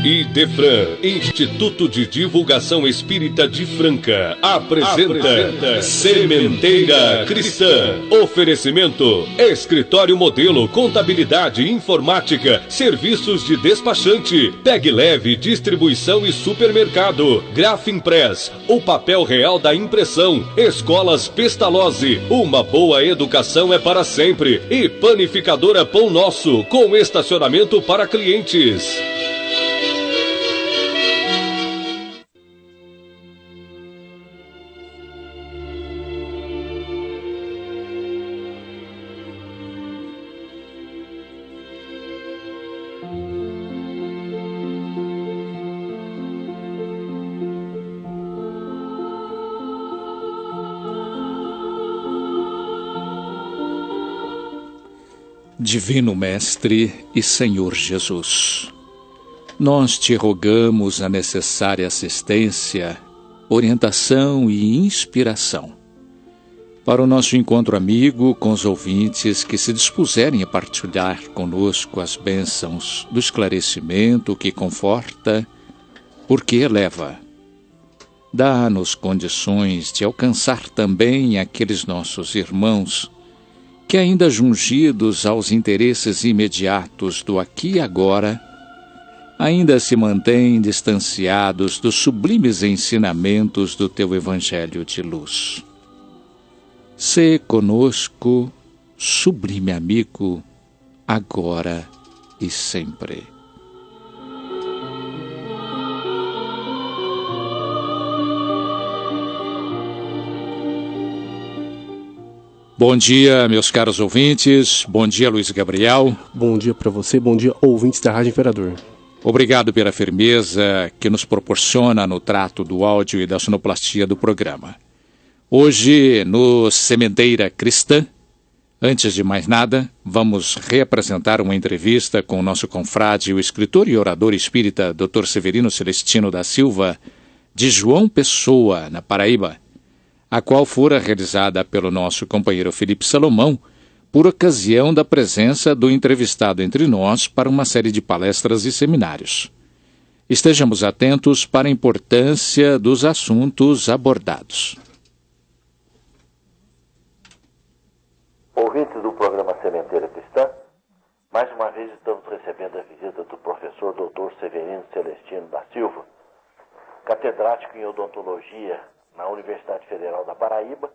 Idefran, Instituto de Divulgação Espírita de Franca, apresenta Sementeira Cristã. Oferecimento: Escritório Modelo, Contabilidade, Informática, Serviços de Despachante, Pegue Leve, Distribuição e Supermercado, Grafimpress, o papel real da impressão, Escolas Pestalozzi, uma boa educação é para sempre, e Panificadora Pão Nosso, com estacionamento para clientes. Divino Mestre e Senhor Jesus, nós te rogamos a necessária assistência, orientação e inspiração para o nosso encontro amigo com os ouvintes que se dispuserem a partilhar conosco as bênçãos do esclarecimento que conforta, porque eleva. Dá-nos condições de alcançar também aqueles nossos irmãos que, ainda jungidos aos interesses imediatos do aqui e agora, ainda se mantêm distanciados dos sublimes ensinamentos do teu Evangelho de luz. Sê conosco, sublime amigo, agora e sempre. Bom dia, meus caros ouvintes. Bom dia, Luiz Gabriel. Bom dia para você, bom dia, ouvintes da Rádio Imperador. Obrigado pela firmeza que nos proporciona no trato do áudio e da sonoplastia do programa. Hoje, no Sementeira Cristã, antes de mais nada, vamos reapresentar uma entrevista com o nosso confrade, o escritor e orador espírita Dr. Severino Celestino da Silva, de João Pessoa, na Paraíba, a qual fora realizada pelo nosso companheiro Felipe Salomão, por ocasião da presença do entrevistado entre nós para uma série de palestras e seminários. Estejamos atentos para a importância dos assuntos abordados. Ouvintes do programa Sementeira Cristã, mais uma vez estamos recebendo a visita do professor Dr. Severino Celestino da Silva, catedrático em odontologia na Universidade Federal da Paraíba,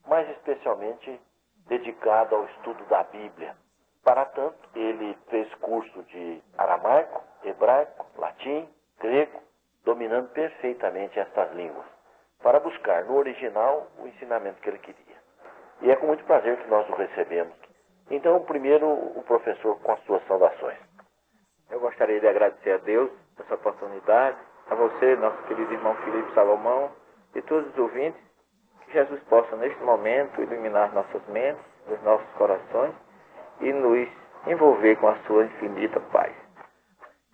mais especialmente dedicado ao estudo da Bíblia. Para tanto, ele fez curso de aramaico, hebraico, latim, grego, dominando perfeitamente estas línguas, para buscar no original o ensinamento que ele queria. E é com muito prazer que nós o recebemos. Então, primeiro, o professor com as suas saudações. Eu gostaria de agradecer a Deus por essa oportunidade, a você, nosso querido irmão Felipe Salomão, e todos os ouvintes, que Jesus possa, neste momento, iluminar nossas mentes, os nossos corações e nos envolver com a sua infinita paz.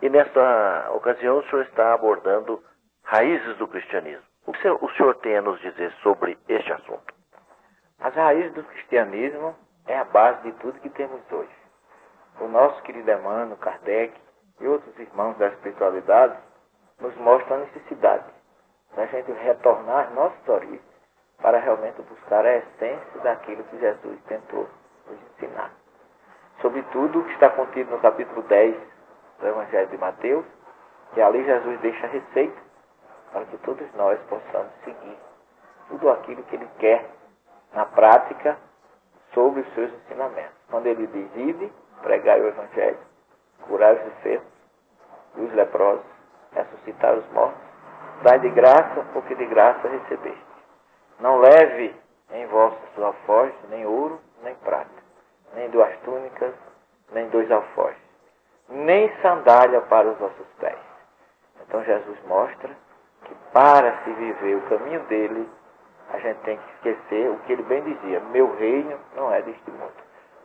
E nesta ocasião o senhor está abordando raízes do cristianismo. O que o senhor tem a nos dizer sobre este assunto? As raízes do cristianismo é a base de tudo que temos hoje. O nosso querido Emmanuel, Kardec e outros irmãos da espiritualidade nos mostram a necessidade da gente retornar às nossas origens para realmente buscar a essência daquilo que Jesus tentou nos ensinar. Sobretudo o que está contido no capítulo 10 do Evangelho de Mateus, que ali Jesus deixa a receita para que todos nós possamos seguir tudo aquilo que Ele quer na prática sobre os seus ensinamentos. Quando Ele diz: ide, pregai o Evangelho, curai os enfermos e os leprosos, ressuscitar os mortos, dai de graça o que de graça recebeste. Não leve em vossos alforjes nem ouro, nem prata, nem 2 túnicas, nem 2 alforjes, nem sandália para os vossos pés. Então Jesus mostra que para se viver o caminho dele, a gente tem que esquecer o que ele bem dizia: meu reino não é deste mundo.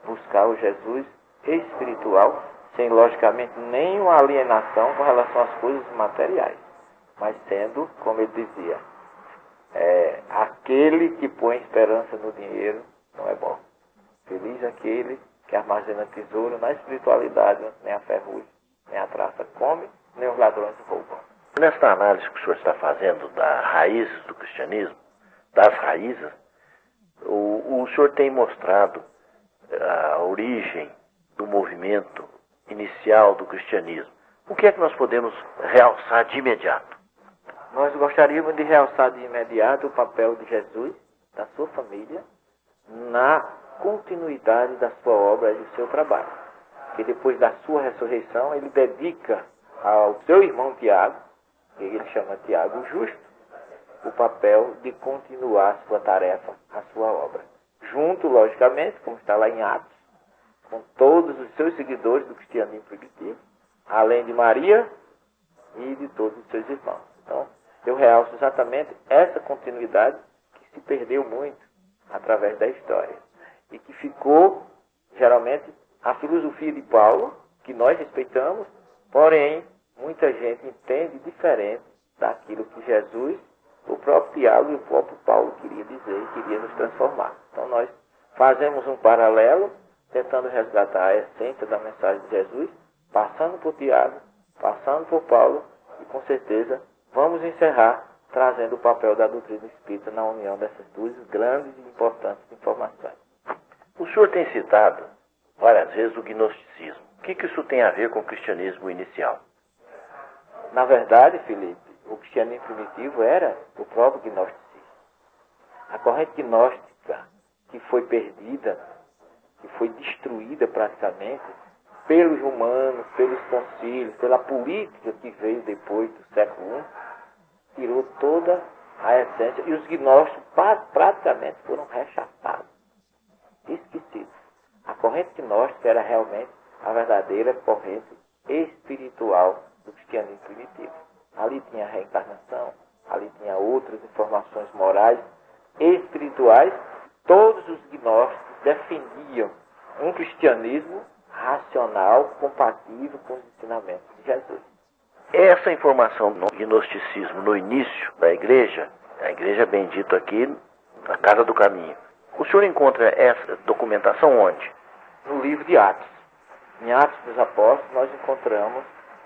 Buscar o Jesus espiritual, sem logicamente nenhuma alienação com relação às coisas materiais, mas sendo, como ele dizia, aquele que põe esperança no dinheiro não é bom. Feliz aquele que armazena tesouro na espiritualidade, nem a ferrugem, nem a traça come, nem os ladrões roubam. Nesta análise que o senhor está fazendo das raízes do cristianismo, das raízes, o senhor tem mostrado a origem do movimento inicial do cristianismo. O que é que nós podemos realçar de imediato? Nós gostaríamos de realçar de imediato o papel de Jesus, da sua família, na continuidade da sua obra e do seu trabalho. Que depois da sua ressurreição, ele dedica ao seu irmão Tiago, que ele chama Tiago Justo, o papel de continuar a sua tarefa, a sua obra. Junto, logicamente, como está lá em Atos, com todos os seus seguidores do cristianismo primitivo, além de Maria e de todos os seus irmãos. Então, eu realço exatamente essa continuidade que se perdeu muito através da história e que ficou, geralmente, a filosofia de Paulo, que nós respeitamos, porém, muita gente entende diferente daquilo que Jesus, o próprio Tiago e o próprio Paulo queria dizer e queria nos transformar. Então, nós fazemos um paralelo, tentando resgatar a essência da mensagem de Jesus, passando por Tiago, passando por Paulo, e com certeza vamos encerrar trazendo o papel da doutrina espírita na união dessas duas grandes e importantes informações. O senhor tem citado várias vezes o gnosticismo. O que isso tem a ver com o cristianismo inicial? Na verdade, Felipe, o cristianismo primitivo era o próprio gnosticismo. A corrente gnóstica que foi perdida, que foi destruída praticamente pelos romanos, pelos concílios, pela política que veio depois do século I, tirou toda a essência e os gnósticos praticamente foram rechaçados, esquecidos. A corrente gnóstica era realmente a verdadeira corrente espiritual do cristianismo primitivo. Ali tinha a reencarnação, ali tinha outras informações morais e espirituais. Todos os gnósticos defendiam um cristianismo racional, compatível com os ensinamentos de Jesus. Essa informação no gnosticismo, no início da igreja, a igreja bem dito aqui, a Casa do Caminho, o senhor encontra essa documentação onde? No livro de Atos. Em Atos dos Apóstolos, nós encontramos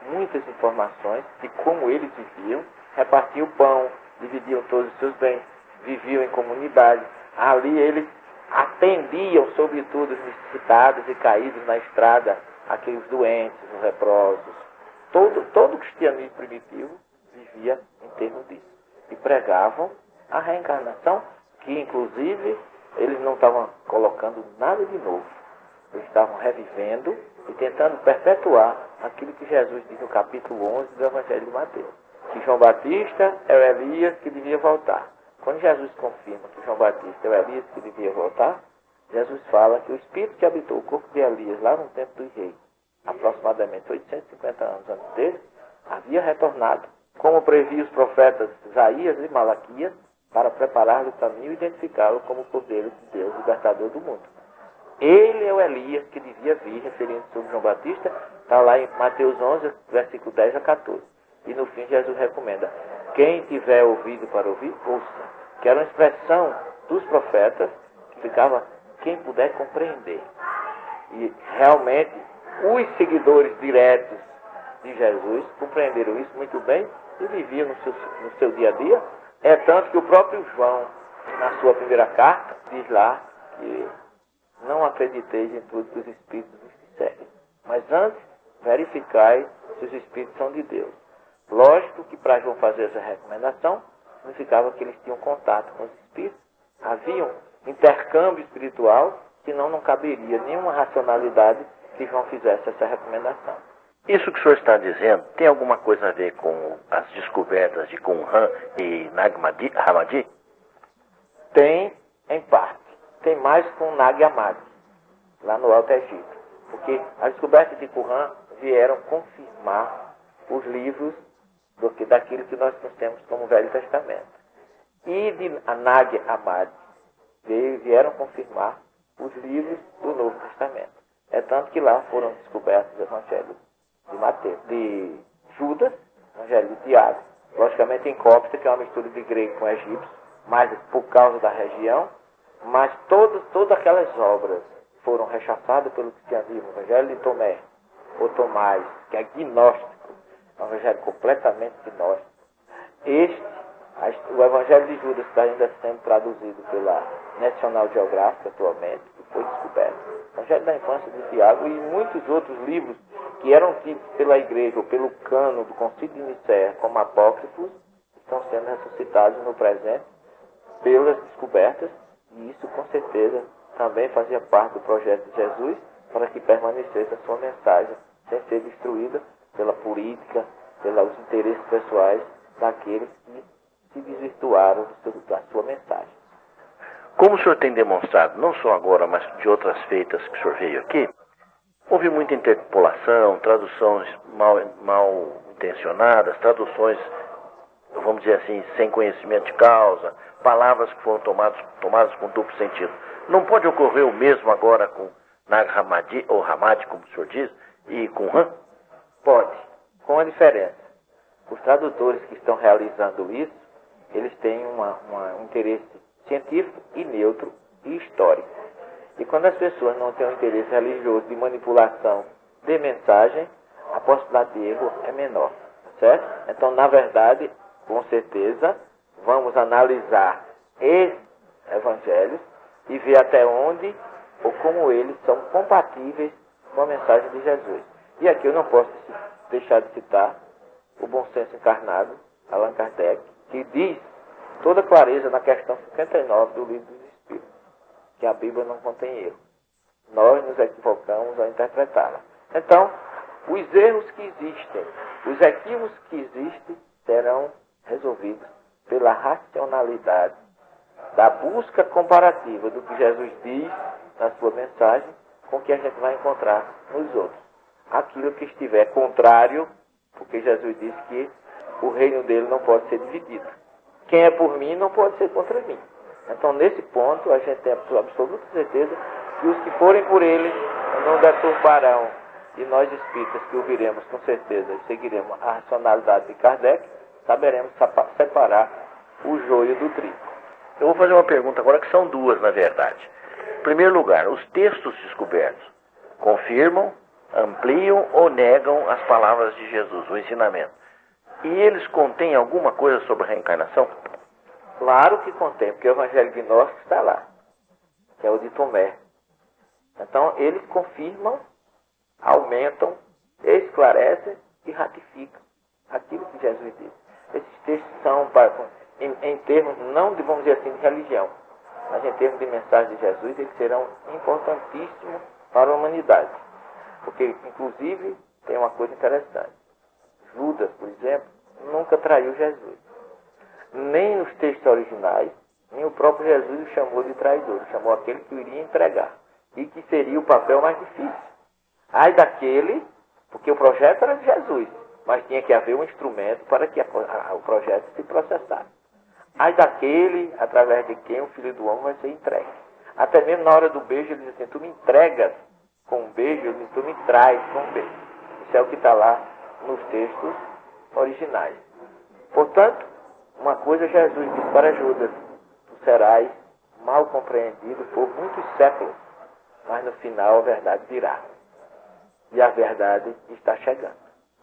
muitas informações de como eles viviam, repartiam o pão, dividiam todos os seus bens, viviam em comunidade. Ali eles atendiam, sobretudo, os necessitados e caídos na estrada, aqueles doentes, os leprosos. Todo o cristianismo primitivo vivia em torno disso. E pregavam a reencarnação, que inclusive eles não estavam colocando nada de novo. Eles estavam revivendo e tentando perpetuar aquilo que Jesus diz no capítulo 11 do Evangelho de Mateus. Que João Batista é o Elias que devia voltar. Quando Jesus confirma que João Batista é o Elias que devia voltar, Jesus fala que o Espírito que habitou o corpo de Elias lá no tempo dos reis, aproximadamente 850 anos antes dele, havia retornado, como previa os profetas Isaías e Malaquias, para preparar o caminho e identificá-lo como o Cordeiro de Deus, libertador do mundo. Ele é o Elias que devia vir, referindo sobre João Batista, está lá em Mateus 11, versículo 10 a 14. E no fim Jesus recomenda, quem tiver ouvido para ouvir, ouça. Que era uma expressão dos profetas, que ficava, quem puder compreender. E realmente, os seguidores diretos de Jesus compreenderam isso muito bem e viviam no seu dia a dia. É tanto que o próprio João, na sua primeira carta, diz lá que não acrediteis em tudo que os Espíritos nos disserem, mas antes verificai se os Espíritos são de Deus. Lógico que para João fazer essa recomendação, significava que eles tinham contato com os Espíritos, havia um intercâmbio espiritual, senão não caberia nenhuma racionalidade que João fizesse essa recomendação. Isso que o senhor está dizendo tem alguma coisa a ver com as descobertas de Qumran e Nag Hammadi? Tem, em parte. Tem mais com Nag Hammadi, lá no Alto Egito. Porque as descobertas de Qumran vieram confirmar os livros daquilo que nós temos como Velho Testamento. E de Nag Hammadi vieram confirmar os livros do Novo Testamento. É tanto que lá foram descobertos os evangelhos de Mateus, de Judas, evangelho de Tiago, logicamente em cópita, que é uma mistura de grego com egípcio, mas por causa da região, mas todas aquelas obras foram rechaçadas pelo cristianismo. O evangelho de Tomé, ou Tomás, que é gnóstico, um evangelho completamente gnóstico. O Evangelho de Judas está ainda sendo traduzido pela National Geographic atualmente, que foi descoberto. O Evangelho da Infância de Tiago e muitos outros livros que eram tidos pela igreja ou pelo cano do Concílio de Nicéia como apócrifos, estão sendo ressuscitados no presente pelas descobertas, e isso com certeza também fazia parte do projeto de Jesus para que permanecesse a sua mensagem sem ser destruída pela política, pelos interesses pessoais daqueles que se desvirtuaram da sua mensagem. Como o senhor tem demonstrado, não só agora, mas de outras feitas que o senhor veio aqui, houve muita interpolação, traduções mal intencionadas, traduções, vamos dizer assim, sem conhecimento de causa, palavras que foram tomadas com duplo sentido. Não pode ocorrer o mesmo agora com Nag Hammadi, ou Hammadi, como o senhor diz, e com Han? Pode, com a diferença. Os tradutores que estão realizando isso, eles têm um interesse científico e neutro e histórico. E quando as pessoas não têm um interesse religioso de manipulação de mensagem, a possibilidade de erro é menor, certo? Então, na verdade, com certeza, vamos analisar esses evangelhos e ver até onde ou como eles são compatíveis com a mensagem de Jesus. E aqui eu não posso deixar de citar o bom senso encarnado, Allan Kardec, que diz toda clareza na questão 59 do Livro dos Espíritos, que a Bíblia não contém erro. Nós nos equivocamos ao interpretá-la. Então, os erros que existem, os equívocos que existem, serão resolvidos pela racionalidade da busca comparativa do que Jesus diz na sua mensagem com o que a gente vai encontrar nos outros. Aquilo que estiver contrário, porque Jesus disse que o reino dele não pode ser dividido. Quem é por mim não pode ser contra mim. Então, nesse ponto, a gente tem absoluta certeza que os que forem por ele não deturparão. E nós espíritas que ouviremos com certeza e seguiremos a racionalidade de Kardec, saberemos separar o joio do trigo. Eu vou fazer uma pergunta agora, que são duas, na verdade. Em primeiro lugar, os textos descobertos confirmam, ampliam ou negam as palavras de Jesus, o ensinamento. E eles contêm alguma coisa sobre a reencarnação? Claro que contém, porque o Evangelho Gnóstico está lá, que é o de Tomé. Então, eles confirmam, aumentam, esclarecem e ratificam aquilo que Jesus disse. Esses textos são, em termos, não de, vamos dizer assim, de religião, mas em termos de mensagem de Jesus, eles serão importantíssimos para a humanidade. Porque, inclusive, tem uma coisa interessante. Judas, por exemplo, nunca traiu Jesus. Nem nos textos originais, nem o próprio Jesus o chamou de traidor. Ele chamou aquele que o iria entregar. E que seria o papel mais difícil. Ai daquele, porque o projeto era de Jesus, mas tinha que haver um instrumento para que o projeto se processasse. Ai daquele, através de quem o Filho do Homem vai ser entregue. Até mesmo na hora do beijo, ele diz assim, tu me entregas com um beijo, ele diz, tu me traz com um beijo. Isso é o que está lá nos textos originais. Portanto, uma coisa Jesus disse para Judas, tu serás mal compreendido por muitos séculos, mas no final a verdade virá. E a verdade está chegando.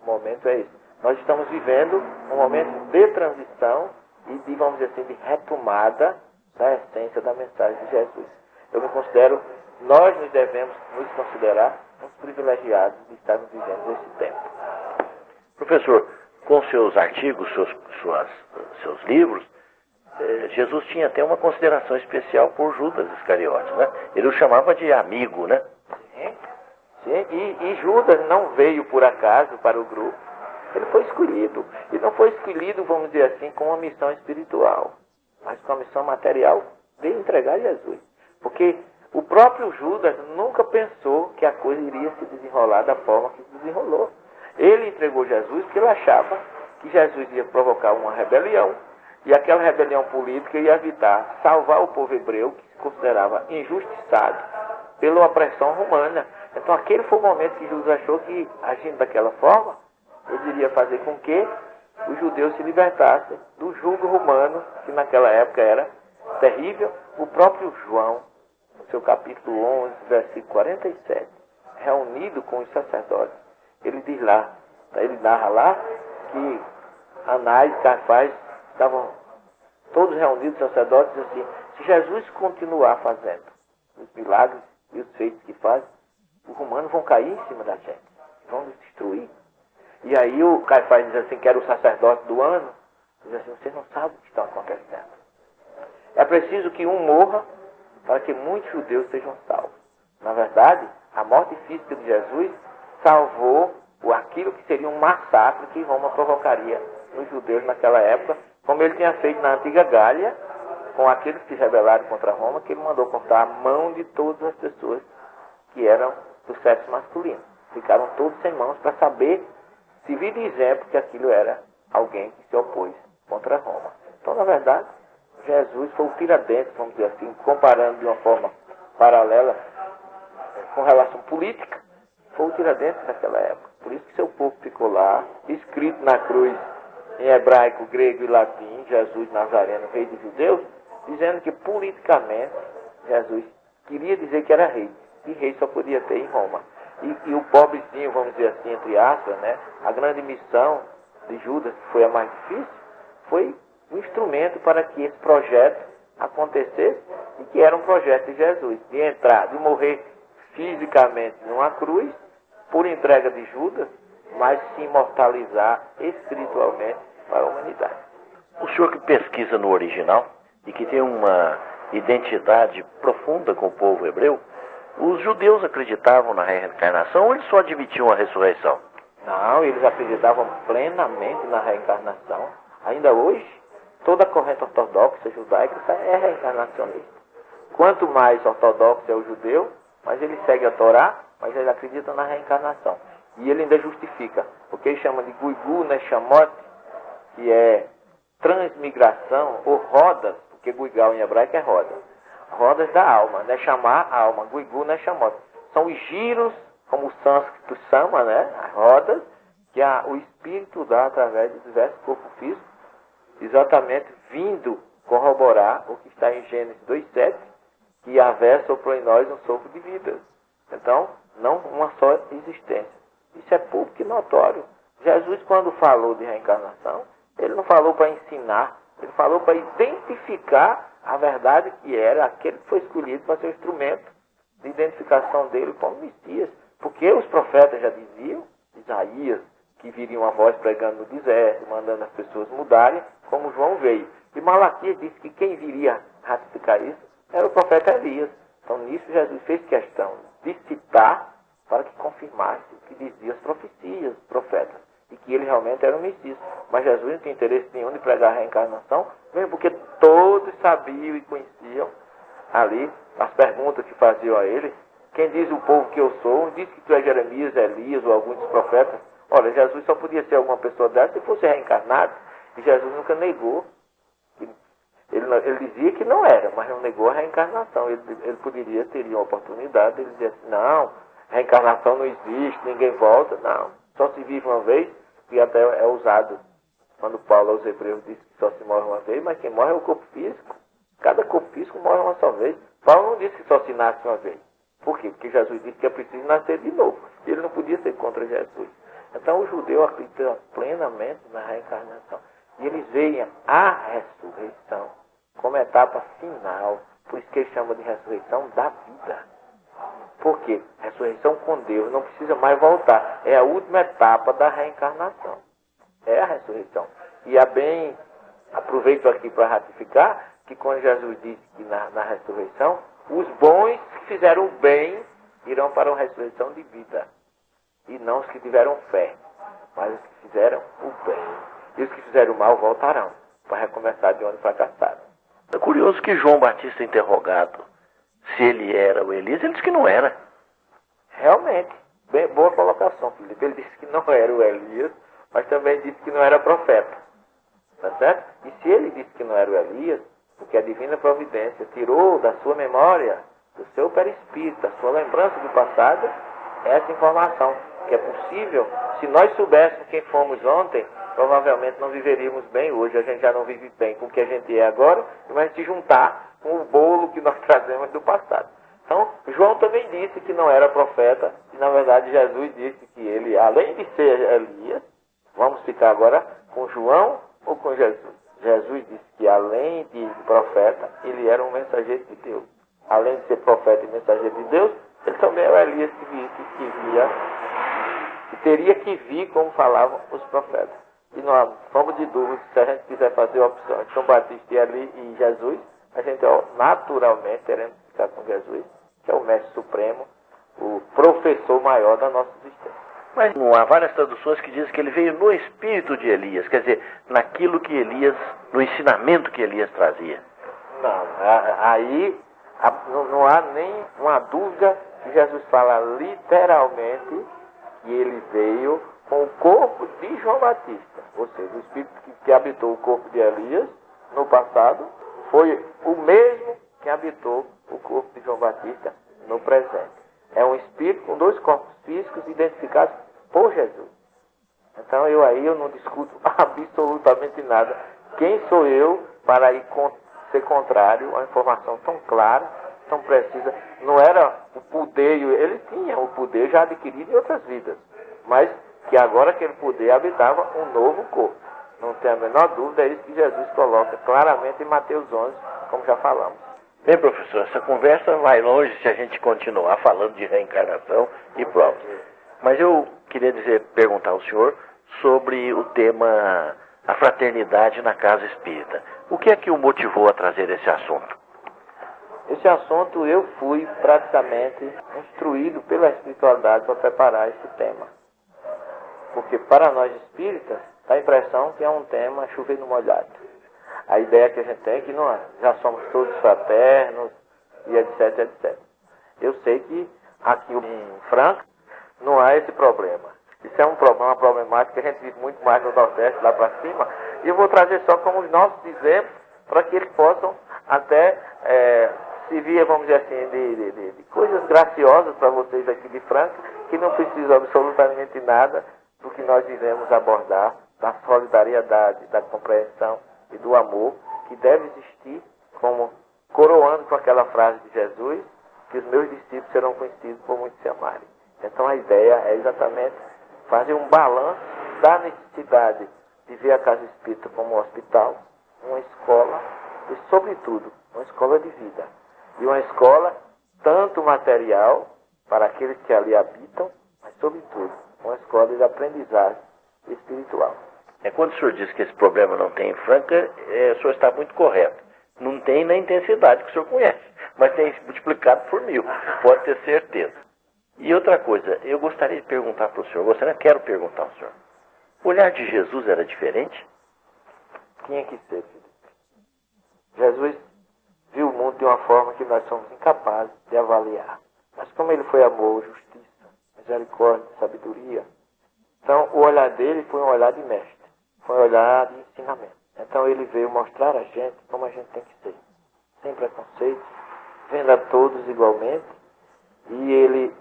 O momento é esse. Nós estamos vivendo um momento de transição e de, vamos dizer assim, de retomada da essência da mensagem de Jesus. Eu me considero, nós nos devemos nos considerar uns privilegiados de estarmos vivendo esse tempo. Professor, com seus artigos, seus livros, Jesus tinha até uma consideração especial por Judas Iscariotes, né? Ele o chamava de amigo, né? Sim. E Judas não veio por acaso para o grupo. Ele foi escolhido. E não foi escolhido, vamos dizer assim, com uma missão espiritual, mas com a missão material de entregar Jesus. Porque o próprio Judas nunca pensou que a coisa iria se desenrolar da forma que se desenrolou. Ele entregou Jesus porque ele achava que Jesus ia provocar uma rebelião, e aquela rebelião política ia evitar salvar o povo hebreu, que se considerava injustiçado pela opressão romana. Então aquele foi o momento que Jesus achou que, agindo daquela forma, ele iria fazer com que os judeus se libertassem do jugo romano, que naquela época era terrível. O próprio João, no seu capítulo 11, versículo 47, reunido com os sacerdotes, ele diz lá, ele narra lá que Anás e Caifás estavam todos reunidos, sacerdotes, assim, se Jesus continuar fazendo os milagres e os feitos que faz, os romanos vão cair em cima da gente, vão nos destruir. E aí o Caifás diz assim, que era o sacerdote do ano, diz assim, vocês não sabem o que está acontecendo. É preciso que um morra para que muitos judeus sejam salvos. Na verdade, a morte física de Jesus salvou aquilo que seria um massacre que Roma provocaria nos judeus naquela época, como ele tinha feito na antiga Gália, com aqueles que se rebelaram contra Roma, que ele mandou cortar a mão de todas as pessoas que eram do sexo masculino. Ficaram todos sem mãos para saber, servir de exemplo, que aquilo era alguém que se opôs contra Roma. Então, na verdade, Jesus foi o Tiradentes, vamos dizer assim, comparando de uma forma paralela com relação política, foi o Tiradentes naquela época. Por isso que seu povo ficou lá, escrito na cruz, em hebraico, grego e latim, Jesus Nazareno, rei dos judeus, dizendo que politicamente Jesus queria dizer que era rei, e rei só podia ter em Roma. E o pobrezinho, vamos dizer assim, entre aspas, né, a grande missão de Judas, que foi a mais difícil, foi um instrumento para que esse projeto acontecesse, e que era um projeto de Jesus, de entrar, de morrer fisicamente numa cruz, por entrega de Judas, mas se imortalizar espiritualmente para a humanidade. O senhor que pesquisa no original e que tem uma identidade profunda com o povo hebreu, os judeus acreditavam na reencarnação ou eles só admitiam a ressurreição? Não, eles acreditavam plenamente na reencarnação. Ainda hoje, toda a corrente ortodoxa judaica é reencarnacionista. Quanto mais ortodoxo é o judeu, mais ele segue a Torá, mas ele acredita na reencarnação. E ele ainda justifica, porque ele chama de Guigu Neshamot, que é transmigração, ou rodas, porque Guigal em hebraico é roda. Rodas da alma, Neshamah, alma, Guigu Neshamot. São os giros, como o sânscrito chama, né? As rodas, que o espírito dá através de diversos corpos físicos, exatamente vindo corroborar o que está em Gênesis 2,7, que Yahvé soprou em nós um sopro de vida. Então, não uma só existência. Isso é público e notório. Jesus, quando falou de reencarnação, ele não falou para ensinar, ele falou para identificar a verdade que era aquele que foi escolhido para ser o instrumento de identificação dele como Messias. Porque os profetas já diziam, Isaías, que viria uma voz pregando no deserto, mandando as pessoas mudarem, como João veio. E Malaquias disse que quem viria ratificar isso era o profeta Elias. Então, nisso, Jesus fez questão de citar para que confirmasse o que diziam as profecias, os profetas, e que ele realmente era o Messias. Mas Jesus não tinha interesse nenhum de pregar a reencarnação, mesmo porque todos sabiam e conheciam ali as perguntas que faziam a ele. Quem diz o povo que eu sou? Diz que tu és Jeremias, Elias ou alguns dos profetas. Olha, Jesus só podia ser alguma pessoa dessa se fosse reencarnado, e Jesus nunca negou. Ele dizia que não era, mas não negou a reencarnação. Ele poderia, teria uma oportunidade, ele dizia assim, não, reencarnação não existe, ninguém volta, não. Só se vive uma vez, e até é usado quando Paulo aos Hebreus diz que só se morre uma vez, mas quem morre é o corpo físico. Cada corpo físico morre uma só vez. Paulo não disse que só se nasce uma vez. Por quê? Porque Jesus disse que é preciso nascer de novo. Ele não podia ser contra Jesus. Então o judeu acredita plenamente na reencarnação. E eles veem a ressurreição como etapa final. Por isso que eles chamam de ressurreição da vida. Por quê? Ressurreição com Deus, não precisa mais voltar. É a última etapa da reencarnação. É a ressurreição. E aproveito aqui para ratificar, que quando Jesus disse que na ressurreição, os bons que fizeram o bem irão para a ressurreição de vida. E não os que tiveram fé, mas os que fizeram o bem. E os que fizeram o mal voltarão para recomeçar de onde fracassaram. É curioso que João Batista, interrogado se ele era o Elias, ele disse que não era. Realmente, bem, boa colocação, Felipe. Ele disse que não era o Elias, mas também disse que não era profeta. Tá certo? E se ele disse que não era o Elias, porque a divina providência tirou da sua memória, do seu perispírito, da sua lembrança do passado, essa informação, que é possível, se nós soubéssemos quem fomos ontem, provavelmente não viveríamos bem hoje. A gente já não vive bem com o que a gente é agora, e vai se juntar com o bolo que nós trazemos do passado. Então, João também disse que não era profeta, e na verdade Jesus disse que ele, além de ser Elias, Vamos ficar agora com João ou com Jesus? Jesus disse que além de profeta, ele era um mensageiro de Deus. Além de ser profeta e mensageiro de Deus, ele também era Elias que teria que vir como falavam os profetas. E não fomos de dúvida, se a gente quiser fazer a opção de João Batista e Jesus, a gente naturalmente teremos que ficar com Jesus, que é o mestre supremo, o professor maior da nossa existência. Mas há várias traduções que dizem que ele veio no espírito de Elias, quer dizer, naquilo que Elias, no ensinamento que Elias trazia. Não, aí não há nem uma dúvida que Jesus fala literalmente que ele veio com o corpo de João Batista. Ou seja, o espírito que habitou o corpo de Elias no passado foi o mesmo que habitou o corpo de João Batista no presente. É um espírito com dois corpos físicos identificados por Jesus. Então eu não discuto absolutamente nada. Quem sou eu para ser contrário a uma informação tão clara, tão precisa? Não era o poder, ele tinha o poder já adquirido em outras vidas, mas que agora aquele poder habitava um novo corpo. Não tem a menor dúvida, é isso que Jesus coloca claramente em Mateus 11, como já falamos. Bem, professor, essa conversa vai longe se a gente continuar falando de reencarnação e provas. Mas eu queria perguntar ao senhor sobre o tema a fraternidade na casa espírita. O que é que o motivou a trazer esse assunto? Esse assunto eu fui praticamente instruído pela espiritualidade para preparar esse tema. Porque para nós espíritas, dá a impressão que é um tema chover no molhado. A ideia que a gente tem é que já somos todos fraternos e etc, etc. Eu sei que aqui em Franca não há esse problema. Isso é uma problemática que a gente vive muito mais no Nordeste, lá para cima. E eu vou trazer só como os nossos exemplos para que eles possam até servir, vamos dizer assim, de coisas graciosas para vocês aqui de Franca, que não precisam absolutamente nada do que nós iremos abordar, da solidariedade, da compreensão e do amor que deve existir, como coroando com aquela frase de Jesus, que os meus discípulos serão conhecidos por muitos se amarem. Então a ideia é exatamente fazer um balanço da necessidade de ver a casa espírita como um hospital, uma escola e, sobretudo, uma escola de vida. E uma escola tanto material para aqueles que ali habitam, mas, sobretudo, uma escola de aprendizagem espiritual. Quando o senhor diz que esse problema não tem em Franca, o senhor está muito correto. Não tem na intensidade que o senhor conhece, mas tem multiplicado por 1000, pode ter certeza. E outra coisa, eu gostaria de perguntar para o senhor, quero perguntar ao senhor, o olhar de Jesus era diferente? Tinha que ser, Felipe. Jesus viu o mundo de uma forma que nós somos incapazes de avaliar. Mas como ele foi amor, justiça, misericórdia, sabedoria, então o olhar dele foi um olhar de mestre. Foi um olhar de ensinamento. Então ele veio mostrar a gente como a gente tem que ser. Sem preconceitos, vendo a todos igualmente. E ele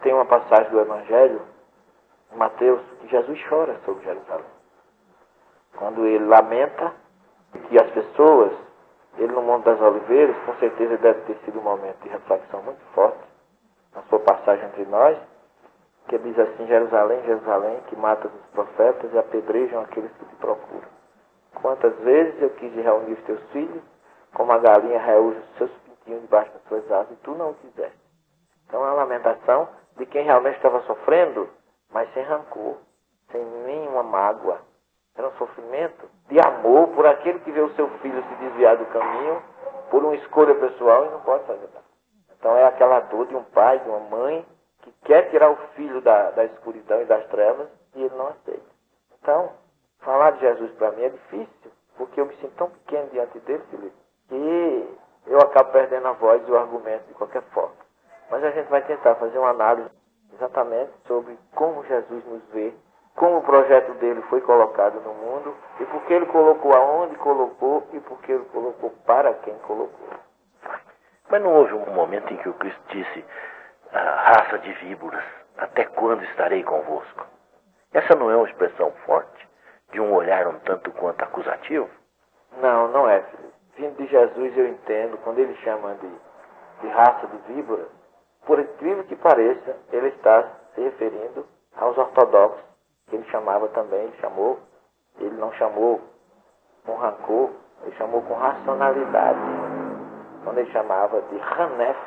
tem uma passagem do Evangelho, Mateus, que Jesus chora sobre Jerusalém. Quando ele lamenta que as pessoas, ele no Monte das Oliveiras, com certeza deve ter sido um momento de reflexão muito forte, na sua passagem entre nós, que diz assim: Jerusalém, Jerusalém, que matas os profetas e apedrejam aqueles que te procuram. Quantas vezes eu quis reunir os teus filhos, como a galinha reúne os seus pintinhos debaixo das suas asas, e tu não o quiseste. Então é uma lamentação de quem realmente estava sofrendo, mas sem rancor, sem nenhuma mágoa. Era um sofrimento de amor por aquele que vê o seu filho se desviar do caminho, por uma escolha pessoal e não pode fazer nada. Então é aquela dor de um pai, de uma mãe, que quer tirar o filho da escuridão e das trevas, e ele não aceita. Então, falar de Jesus para mim é difícil, porque eu me sinto tão pequeno diante dele, Felipe, que eu acabo perdendo a voz e o argumento de qualquer forma. Mas a gente vai tentar fazer uma análise exatamente sobre como Jesus nos vê, como o projeto dele foi colocado no mundo, e por que ele colocou aonde colocou, e por que ele colocou para quem colocou. Mas não houve um momento em que o Cristo disse: raça de víboras, até quando estarei convosco? Essa não é uma expressão forte, de um olhar um tanto quanto acusativo? Não, não é, Felipe. Vindo de Jesus eu entendo, quando ele chama de raça de víboras, por incrível que pareça, ele está se referindo aos ortodoxos, que ele chamava também, ele não chamou com rancor, ele chamou com racionalidade. Quando ele chamava de Hanef,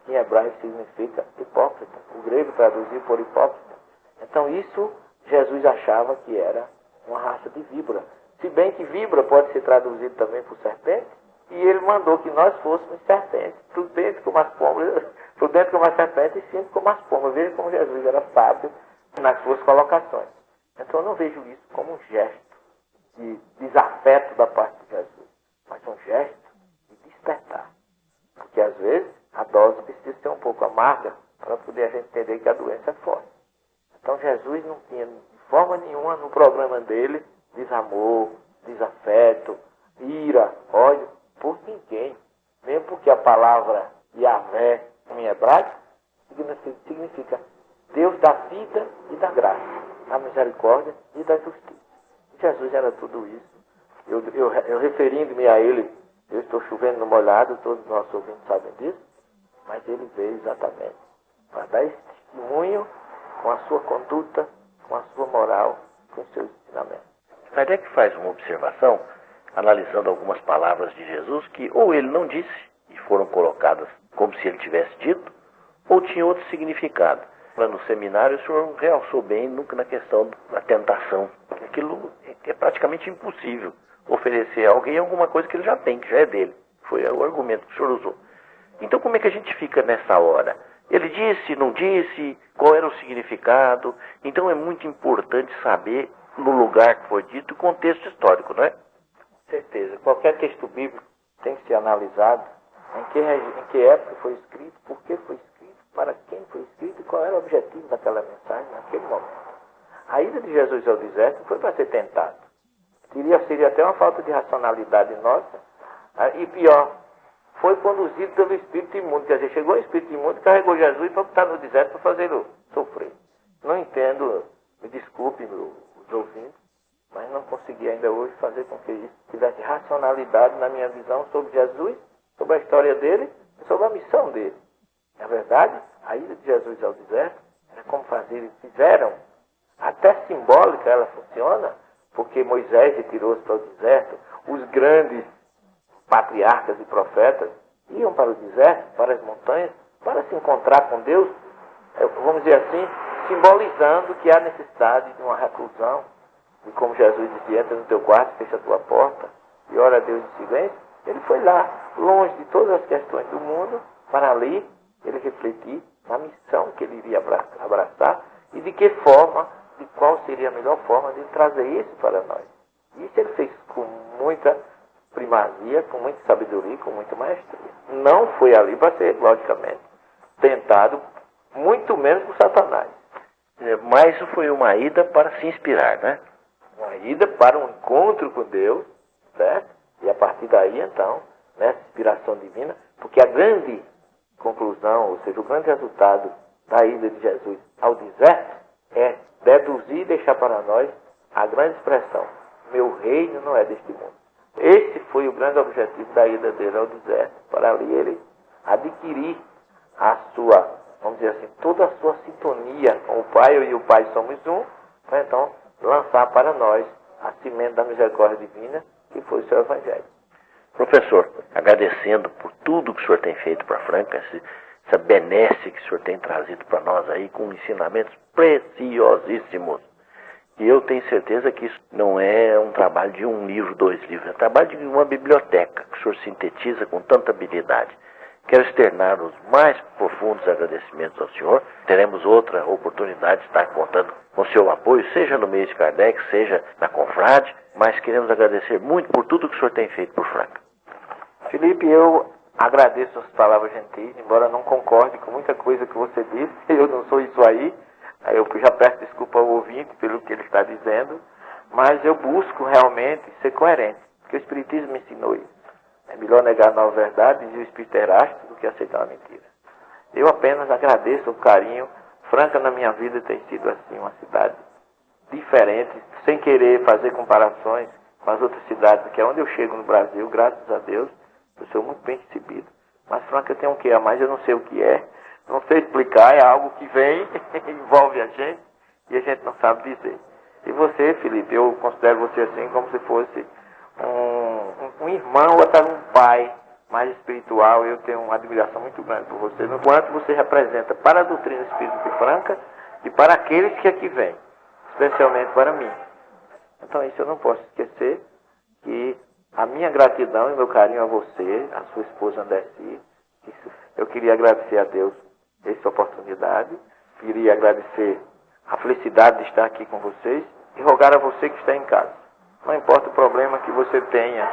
que em hebraico significa hipócrita. O grego traduziu por hipócrita. Então isso Jesus achava que era uma raça de víbora. Se bem que víbora pode ser traduzido também por serpente, e ele mandou que nós fôssemos serpentes, prudentes como as pombas, prudentes como as serpentes e simples como as pombas. Veja como Jesus era sábio nas suas colocações. Então eu não vejo isso como um gesto de desafeto da parte de Jesus, mas um gesto de despertar. Porque às vezes a dose precisa ser um pouco amarga para poder a gente entender que a doença é forte. Então Jesus não tinha de forma nenhuma no programa dele desamor, desafeto, ira, ódio por ninguém. Mesmo porque a palavra Yahvé em hebraico significa Deus da vida e da graça, da misericórdia e da justiça. Jesus era tudo isso. Eu referindo-me a ele, eu estou chovendo no molhado, todos os nossos ouvintes sabem disso, mas ele veio exatamente para dar esse testemunho com a sua conduta, com a sua moral, com os seus ensinamentos. Kardec faz uma observação, analisando algumas palavras de Jesus, que ou ele não disse, e foram colocadas como se ele tivesse dito, ou tinha outro significado. Lá no seminário, o senhor realçou bem na questão da tentação. Aquilo é praticamente impossível, oferecer a alguém alguma coisa que ele já tem, que já é dele. Foi o argumento que o senhor usou. Então, como é que a gente fica nessa hora? Ele disse, não disse, qual era o significado? Então, é muito importante saber, no lugar que foi dito, o contexto histórico, não é? Com certeza. Qualquer texto bíblico tem que ser analisado em que época foi escrito, por que foi escrito, para quem foi escrito e qual era o objetivo daquela mensagem naquele momento. A ida de Jesus ao deserto foi para ser tentado. Seria até uma falta de racionalidade nossa. E pior, foi conduzido pelo espírito imundo. Quer dizer, chegou o espírito imundo e carregou Jesus para botar no deserto para fazê-lo sofrer. Não entendo, me desculpem os ouvintes, mas não consegui ainda hoje fazer com que isso tivesse racionalidade na minha visão sobre Jesus, sobre a história dele e sobre a missão dele. Na verdade, a ida de Jesus ao deserto era como fizeram, até simbólica ela funciona, porque Moisés retirou-se para o deserto, os grandes patriarcas e profetas iam para o deserto, para as montanhas, para se encontrar com Deus, vamos dizer assim, simbolizando que há necessidade de uma reclusão. E como Jesus dizia, entra no teu quarto, fecha a tua porta e ora a Deus em silêncio, ele foi lá, longe de todas as questões do mundo, para ali ele refletir na missão que ele iria abraçar e de que forma, de qual seria a melhor forma de trazer isso para nós. Isso ele fez com muita primazia, com muita sabedoria, com muita maestria. Não foi ali para ser, logicamente, tentado, muito menos por Satanás. Mas foi uma ida para se inspirar, né? Uma ida para um encontro com Deus, certo? E a partir daí, então, nessa inspiração divina, porque a grande conclusão, ou seja, o grande resultado da ida de Jesus ao deserto é deduzir e deixar para nós a grande expressão: meu reino não é deste mundo. Esse foi o grande objetivo da ida dele ao deserto, para ali ele adquirir a sua, vamos dizer assim, toda a sua sintonia com o Pai, eu e o Pai somos um, para então lançar para nós a semente da misericórdia divina, que foi o seu Evangelho. Professor, agradecendo por tudo que o senhor tem feito para Franca, essa benesse que o senhor tem trazido para nós aí, com ensinamentos preciosíssimos. E eu tenho certeza que isso não é um trabalho de um livro, 2 livros, é um trabalho de uma biblioteca, que o senhor sintetiza com tanta habilidade. Quero externar os mais profundos agradecimentos ao senhor. Teremos outra oportunidade de estar contando com o seu apoio, seja no meio de Kardec, seja na Confrade, mas queremos agradecer muito por tudo que o senhor tem feito por Franca. Felipe, eu agradeço as palavras gentis, embora não concorde com muita coisa que você disse, eu não sou isso aí. Eu já peço desculpa ao ouvinte pelo que ele está dizendo, mas eu busco realmente ser coerente, porque o Espiritismo me ensinou isso. É melhor negar a nova verdade e o Espírito Erasto do que aceitar uma mentira. Eu apenas agradeço o carinho. Franca na minha vida tem sido assim uma cidade diferente, sem querer fazer comparações com as outras cidades, que é onde eu chego no Brasil, graças a Deus, eu sou muito bem recebido. Mas Franca tem um que a mais, eu não sei o que é. Não sei explicar, é algo que vem, envolve a gente, e a gente não sabe dizer. E você, Felipe, eu considero você assim como se fosse um irmão ou até um pai mais espiritual. Eu tenho uma admiração muito grande por você, no quanto você representa para a doutrina espírita de Franca e para aqueles que aqui vêm, especialmente para mim. Então isso eu não posso esquecer, que a minha gratidão e meu carinho a você, a sua esposa Andessi, eu queria agradecer a Deus essa oportunidade, queria agradecer a felicidade de estar aqui com vocês e rogar a você que está em casa. Não importa o problema que você tenha,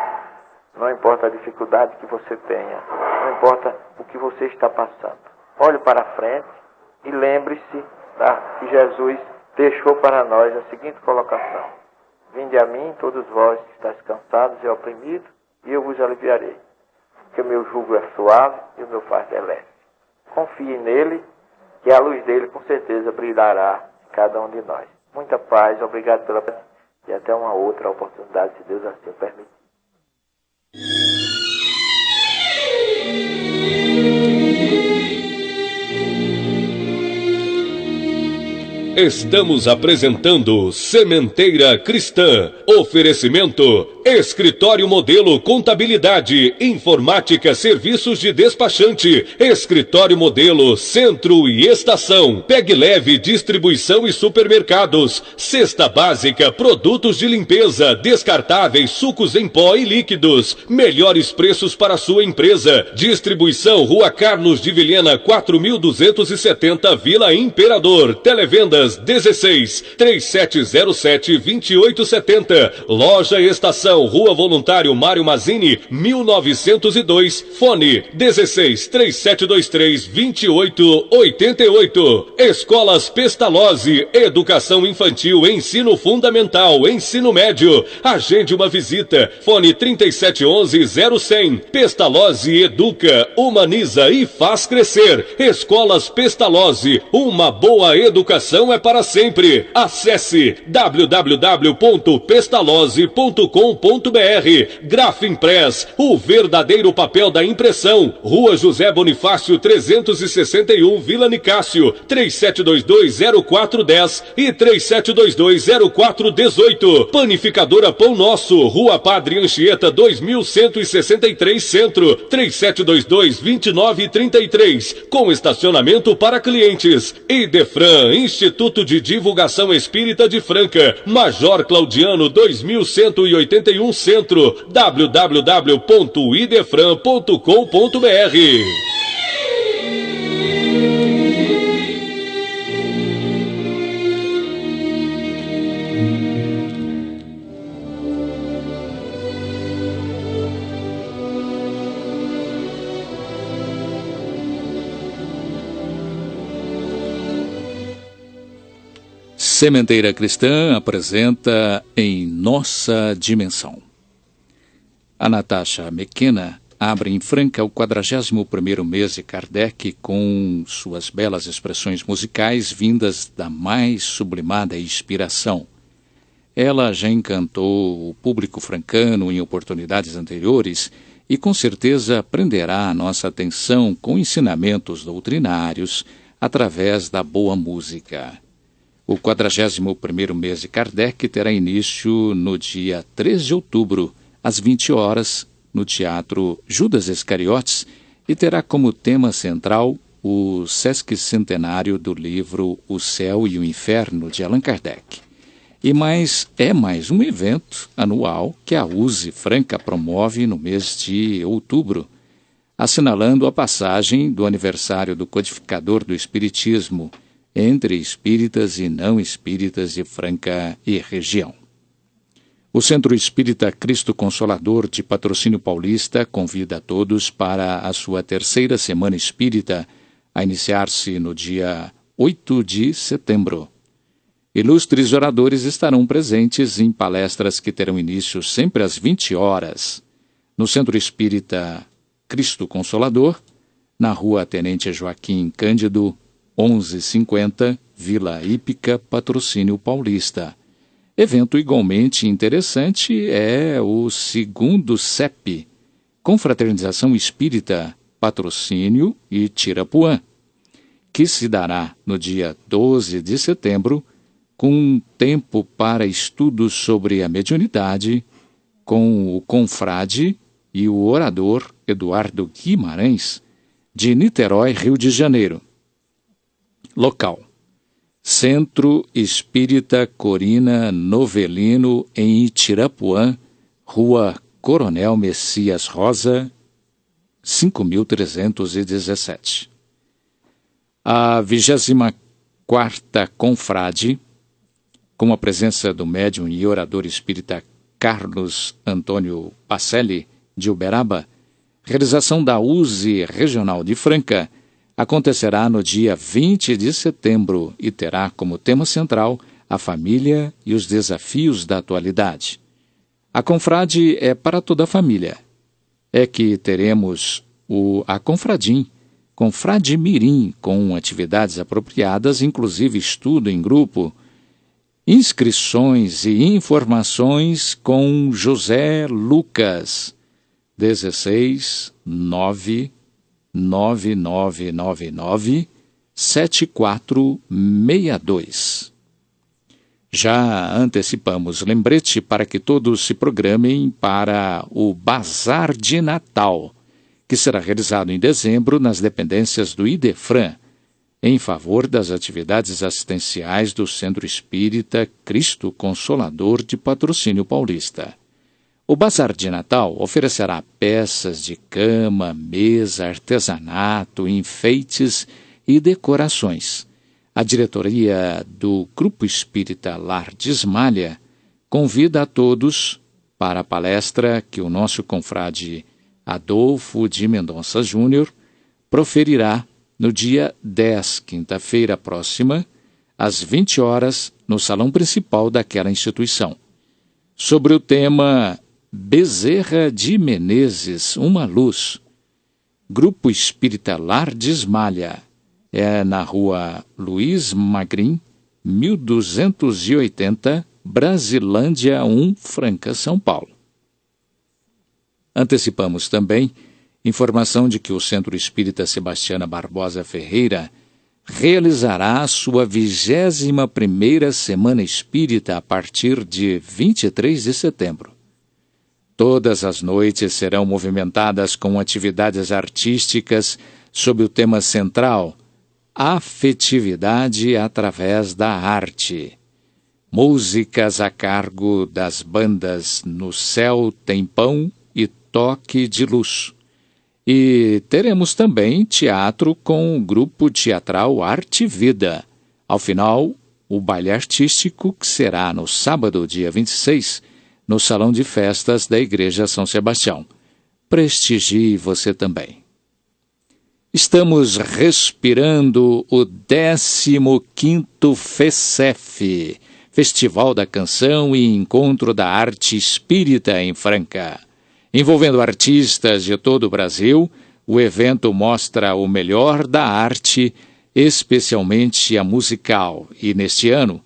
não importa a dificuldade que você tenha, não importa o que você está passando. Olhe para a frente e lembre-se que Jesus deixou para nós a seguinte colocação: vinde a mim, todos vós que estáis cansados e oprimidos, e eu vos aliviarei. Porque o meu jugo é suave e o meu fardo é leve. Confie nele, que a luz dele com certeza brilhará em cada um de nós. Muita paz, obrigado pela presença e até uma outra oportunidade, se Deus assim permitir. Estamos apresentando Sementeira Cristã. Oferecimento: Escritório Modelo Contabilidade, Informática, Serviços de Despachante, Escritório Modelo Centro e Estação, Pegue Leve Distribuição e Supermercados, Cesta Básica, Produtos de Limpeza, Descartáveis, Sucos em Pó e Líquidos, melhores preços para sua empresa. Distribuição: Rua Carlos de Vilhena 4270, Vila Imperador. Televendas 16 3707 2870. Loja Estação, Rua Voluntário Mário Mazzini 1902. Fone 16 3723 2888. Escolas Pestalozzi, Educação Infantil, Ensino Fundamental, Ensino Médio. Agende uma visita. Fone 3711-0100. Pestalozzi educa, humaniza e faz crescer. Escolas Pestalozzi, uma boa educação é para sempre. Acesse www.pestalozzi.com.br. Grafimpress, o verdadeiro papel da impressão. Rua José Bonifácio 361, Vila Nicásio, 3722-0410 e 3722-0418. Panificadora Pão Nosso, Rua Padre Anchieta 2163 Centro, 3722-2933, com estacionamento para clientes. Idefran, Instituto de Divulgação Espírita de Franca, Major Claudiano 2181 Centro, www.idefran.com.br. Sementeira Cristã apresenta Em Nossa Dimensão. A Natasha McKenna abre em Franca o 41º mês de Kardec com suas belas expressões musicais vindas da mais sublimada inspiração. Ela já encantou o público francano em oportunidades anteriores e com certeza prenderá a nossa atenção com ensinamentos doutrinários através da boa música. O 41º mês de Kardec terá início no dia 3 de outubro, às 20 horas, no Teatro Judas Iscariotes, e terá como tema central o sesquicentenário do livro O Céu e o Inferno, de Allan Kardec. É mais um evento anual que a USE Franca promove no mês de outubro, assinalando a passagem do aniversário do codificador do Espiritismo, entre espíritas e não espíritas de Franca e região. O Centro Espírita Cristo Consolador de Patrocínio Paulista convida a todos para a sua terceira Semana Espírita, a iniciar-se no dia 8 de setembro. Ilustres oradores estarão presentes em palestras que terão início sempre às 20 horas, no Centro Espírita Cristo Consolador, na Rua Tenente Joaquim Cândido, 1150, Vila Hípica, Patrocínio Paulista. Evento igualmente interessante é o 2º CEP, Confraternização Espírita, Patrocínio e Tirapuã, que se dará no dia 12 de setembro, com um tempo para estudos sobre a mediunidade, com o confrade e o orador Eduardo Guimarães, de Niterói, Rio de Janeiro. Local: Centro Espírita Corina Novelino, em Itirapuã, Rua Coronel Messias Rosa, 5.317. A 24ª Confrade, com a presença do médium e orador espírita Carlos Antônio Pacelli, de Uberaba, realização da USE Regional de Franca, acontecerá no dia 20 de setembro e terá como tema central a família e os desafios da atualidade. A confrade é para toda a família. É que teremos a Confradim, Confrade Mirim, com atividades apropriadas, inclusive estudo em grupo, inscrições e informações com José Lucas, 16-9999-7462. Já antecipamos lembrete para que todos se programem para o Bazar de Natal, que será realizado em dezembro nas dependências do Idefran, em favor das atividades assistenciais do Centro Espírita Cristo Consolador de Patrocínio Paulista. O Bazar de Natal oferecerá peças de cama, mesa, artesanato, enfeites e decorações. A diretoria do Grupo Espírita Lar de Ismalha convida a todos para a palestra que o nosso confrade Adolfo de Mendonça Júnior proferirá no dia 10, quinta-feira próxima, às 20 horas, no salão principal daquela instituição, sobre o tema Bezerra de Menezes, uma luz. Grupo Espírita Lar de Ismalha, é na rua Luiz Magrin, 1280, Brasilândia 1, Franca, São Paulo. Antecipamos também informação de que o Centro Espírita Sebastiana Barbosa Ferreira realizará a sua 21ª Semana Espírita a partir de 23 de setembro. Todas as noites serão movimentadas com atividades artísticas sob o tema central Afetividade através da arte. Músicas a cargo das bandas No Céu Tem Pão e Toque de Luz. E teremos também teatro com o grupo teatral Arte e Vida. Ao final, o baile artístico, que será no sábado, dia 26, no Salão de Festas da Igreja São Sebastião. Prestigie você também. Estamos respirando o 15º FECEF, Festival da Canção e Encontro da Arte Espírita em Franca. Envolvendo artistas de todo o Brasil, o evento mostra o melhor da arte, especialmente a musical, e neste ano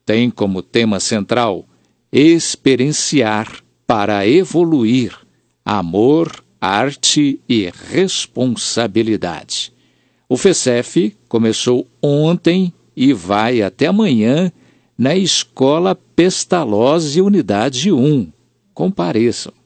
tem como tema central experienciar para evoluir, amor, arte e responsabilidade. O FECEF começou ontem e vai até amanhã na Escola Pestalozzi, Unidade 1. Compareçam.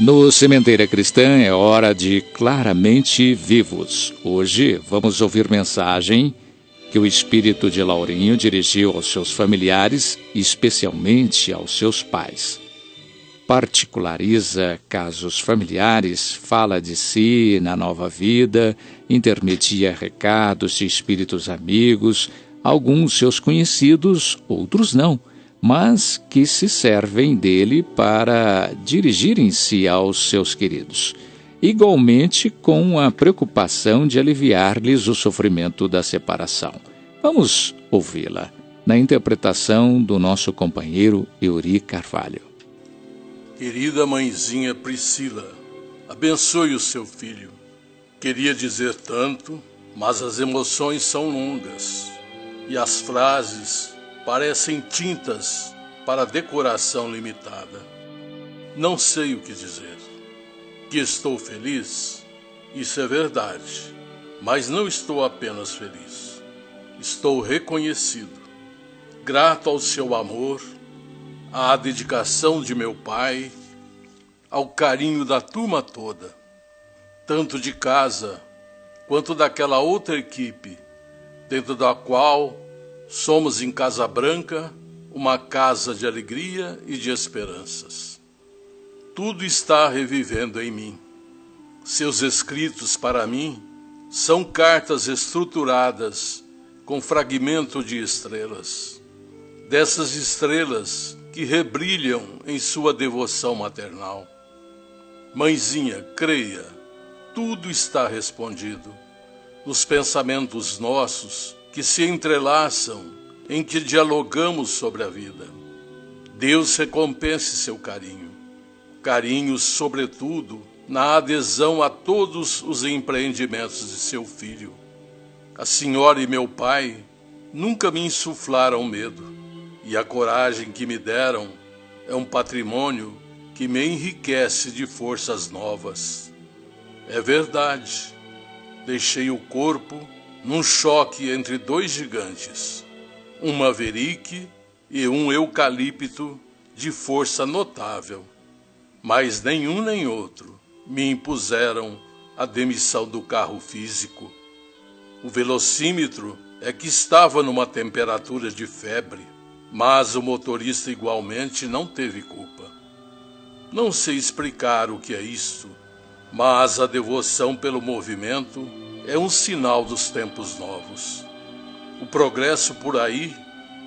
No Sementeira Cristã é hora de Claramente Vivos. Hoje vamos ouvir mensagem que o espírito de Laurinho dirigiu aos seus familiares, especialmente aos seus pais. Particulariza casos familiares, fala de si na nova vida, intermedia recados de espíritos amigos, alguns seus conhecidos, outros não, mas que se servem dele para dirigirem-se aos seus queridos, igualmente com a preocupação de aliviar-lhes o sofrimento da separação. Vamos ouvi-la, na interpretação do nosso companheiro Euri Carvalho. Querida mãezinha Priscila, abençoe o seu filho. Queria dizer tanto, mas as emoções são longas e as frases parecem tintas para decoração limitada. Não sei o que dizer. Que estou feliz? Isso é verdade, mas não estou apenas feliz. Estou reconhecido, grato ao seu amor, à dedicação de meu pai, ao carinho da turma toda, tanto de casa quanto daquela outra equipe, dentro da qual somos em Casa Branca uma casa de alegria e de esperanças. Tudo está revivendo em mim. Seus escritos, para mim, são cartas estruturadas com fragmento de estrelas. Dessas estrelas que rebrilham em sua devoção maternal. Mãezinha, creia, tudo está respondido. Nos pensamentos nossos que se entrelaçam, em que dialogamos sobre a vida. Deus recompense seu carinho. Carinho, sobretudo, na adesão a todos os empreendimentos de seu filho. A senhora e meu pai nunca me insuflaram medo, e a coragem que me deram é um patrimônio que me enriquece de forças novas. É verdade, deixei o corpo num choque entre dois gigantes, um maverick e um eucalipto de força notável, mas nenhum nem outro me impuseram a demissão do carro físico. O velocímetro é que estava numa temperatura de febre, mas o motorista igualmente não teve culpa. Não sei explicar o que é isto, mas a devoção pelo movimento é um sinal dos tempos novos. O progresso por aí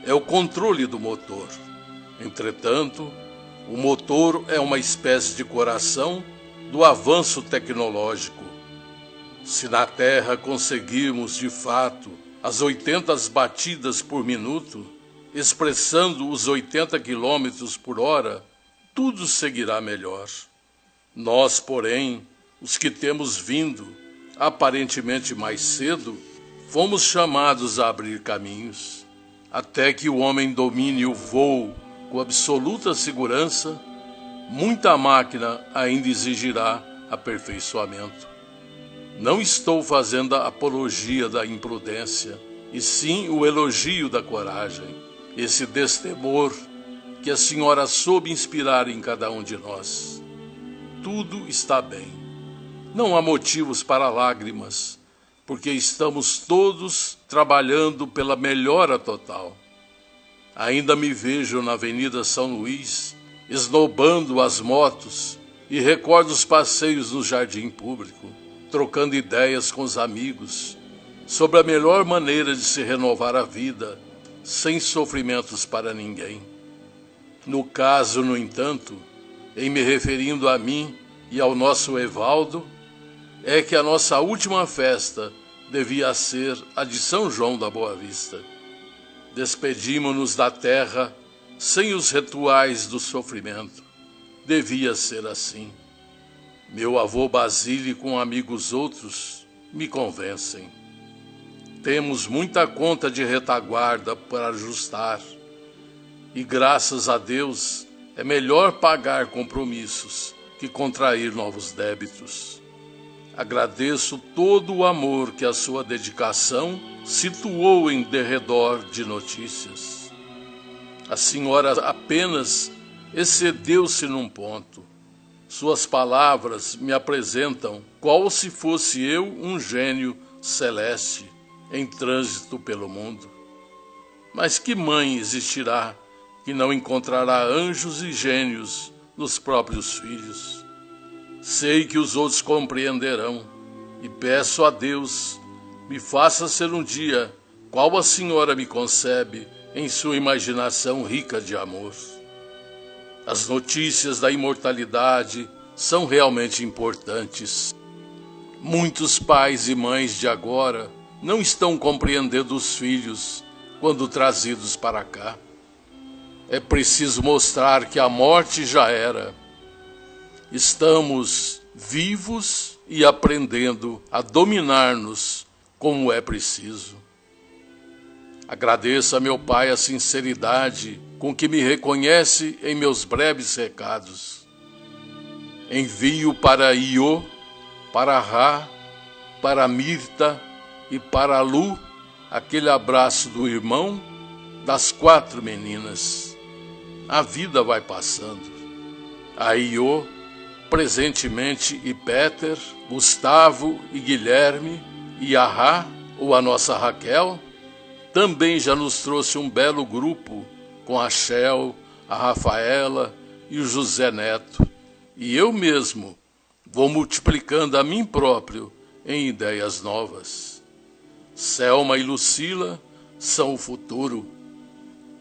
é o controle do motor. Entretanto, o motor é uma espécie de coração do avanço tecnológico. Se na Terra conseguirmos, de fato, as 80 batidas por minuto, expressando os 80 quilômetros por hora, tudo seguirá melhor. Nós, porém, os que temos vindo, aparentemente mais cedo, fomos chamados a abrir caminhos. Até que o homem domine o voo com absoluta segurança, muita máquina ainda exigirá aperfeiçoamento. Não estou fazendo a apologia da imprudência, e sim o elogio da coragem, esse destemor que a senhora soube inspirar em cada um de nós. Tudo está bem. Não há motivos para lágrimas, porque estamos todos trabalhando pela melhora total. Ainda me vejo na Avenida São Luís, esnobando as motos, e recordo os passeios no jardim público, trocando ideias com os amigos sobre a melhor maneira de se renovar a vida, sem sofrimentos para ninguém. No caso, no entanto, em me referindo a mim e ao nosso Evaldo, é que a nossa última festa devia ser a de São João da Boa Vista. Despedimos-nos da terra sem os rituais do sofrimento. Devia ser assim. Meu avô Basílio com amigos outros me convencem. Temos muita conta de retaguarda para ajustar. E graças a Deus é melhor pagar compromissos que contrair novos débitos. Agradeço todo o amor que a sua dedicação situou em derredor de notícias. A senhora apenas excedeu-se num ponto. Suas palavras me apresentam qual se fosse eu um gênio celeste em trânsito pelo mundo. Mas que mãe existirá que não encontrará anjos e gênios nos próprios filhos? Sei que os outros compreenderão e peço a Deus me faça ser um dia qual a senhora me concebe em sua imaginação rica de amor. As notícias da imortalidade são realmente importantes. Muitos pais e mães de agora não estão compreendendo os filhos quando trazidos para cá. É preciso mostrar que a morte já era. Estamos vivos e aprendendo a dominar-nos como é preciso. Agradeço a meu Pai a sinceridade com que me reconhece em meus breves recados. Envio para Iô, para Rá, para Mirta e para Lu aquele abraço do irmão das 4 meninas. A vida vai passando. A Iô, presentemente, e Péter, Gustavo e Guilherme, e a Rá, ou a nossa Raquel, também já nos trouxe um belo grupo com a Shel, a Rafaela e o José Neto. E eu mesmo vou multiplicando a mim próprio em ideias novas. Selma e Lucila são o futuro.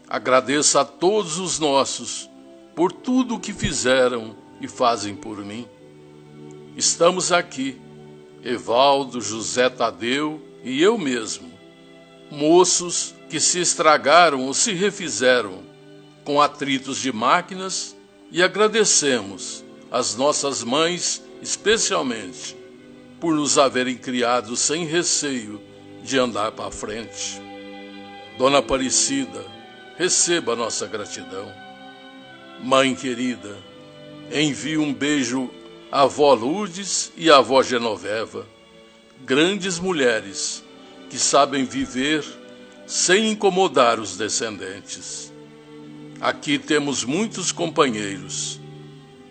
Agradeço a todos os nossos por tudo o que fizeram e fazem por mim. Estamos aqui, Evaldo, José Tadeu e eu mesmo, moços que se estragaram ou se refizeram com atritos de máquinas, e agradecemos às nossas mães, especialmente, por nos haverem criado sem receio de andar para frente. Dona Aparecida, receba nossa gratidão. Mãe querida, envie um beijo à avó Lourdes e à avó Genoveva, grandes mulheres que sabem viver sem incomodar os descendentes. Aqui temos muitos companheiros,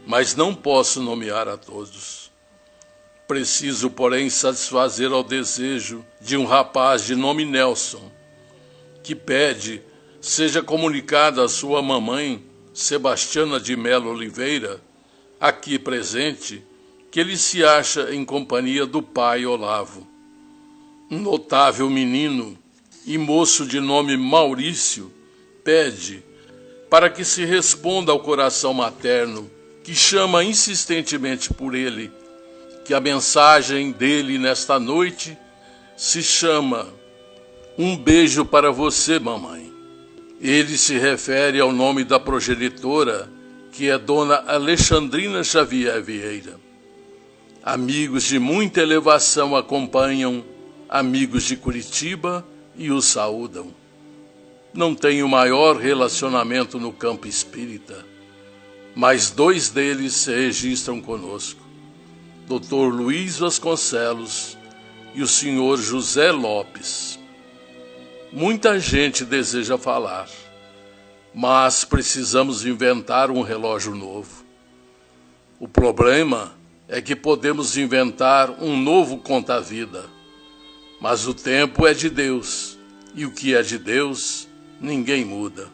mas não posso nomear a todos. Preciso, porém, satisfazer ao desejo de um rapaz de nome Nelson, que pede seja comunicada à sua mamãe, Sebastiana de Melo Oliveira, aqui presente, que ele se acha em companhia do pai Olavo. Um notável menino e moço de nome Maurício pede para que se responda ao coração materno, que chama insistentemente por ele, que a mensagem dele nesta noite se chama Um beijo para você, mamãe. Ele se refere ao nome da progenitora, que é Dona Alexandrina Xavier Vieira. Amigos de muita elevação acompanham amigos de Curitiba e o saúdam. Não tenho maior relacionamento no campo espírita, mas 2 deles se registram conosco, Dr. Luiz Vasconcelos e o Sr. José Lopes. Muita gente deseja falar, mas precisamos inventar um relógio novo. O problema é que podemos inventar um novo conta-vida, mas o tempo é de Deus, e o que é de Deus, ninguém muda.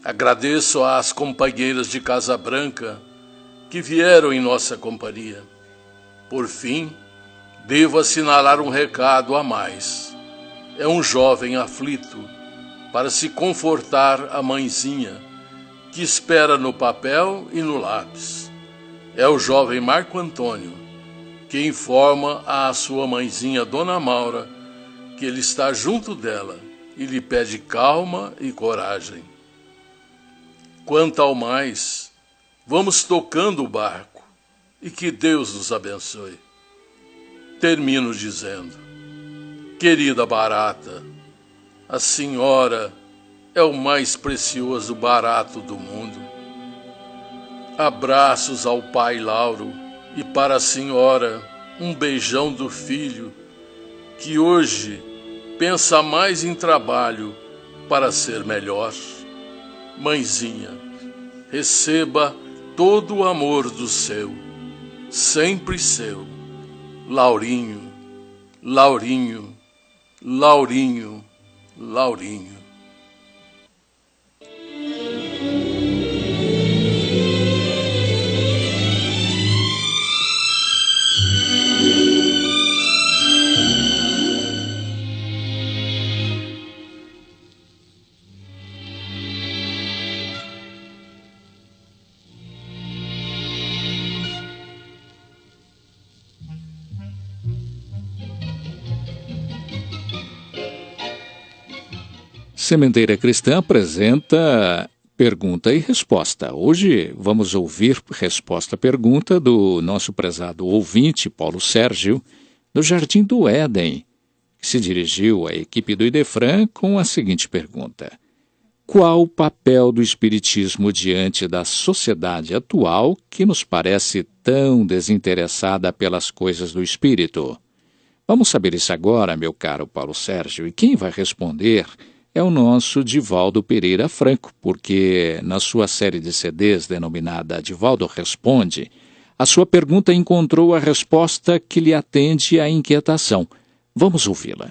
Agradeço às companheiras de Casa Branca que vieram em nossa companhia. Por fim, devo assinalar um recado a mais. É um jovem aflito para se confortar a mãezinha, que espera no papel e no lápis. É o jovem Marco Antônio, que informa à sua mãezinha, Dona Maura, que ele está junto dela e lhe pede calma e coragem. Quanto ao mais, vamos tocando o barco e que Deus nos abençoe. Termino dizendo: querida barata, a senhora é o mais precioso barato do mundo. Abraços ao pai Lauro e para a senhora um beijão do filho, que hoje pensa mais em trabalho para ser melhor. Mãezinha, receba todo o amor do seu, sempre seu, Laurinho, Laurinho, Laurinho, Laurinho. Sementeira Cristã apresenta pergunta e resposta. Hoje vamos ouvir resposta-pergunta do nosso prezado ouvinte, Paulo Sérgio, do Jardim do Éden, que se dirigiu à equipe do Idefran com a seguinte pergunta: qual o papel do Espiritismo diante da sociedade atual que nos parece tão desinteressada pelas coisas do espírito? Vamos saber isso agora, meu caro Paulo Sérgio, e quem vai responder é o nosso Divaldo Pereira Franco, porque na sua série de CDs denominada Divaldo Responde, a sua pergunta encontrou a resposta que lhe atende à inquietação. Vamos ouvi-la.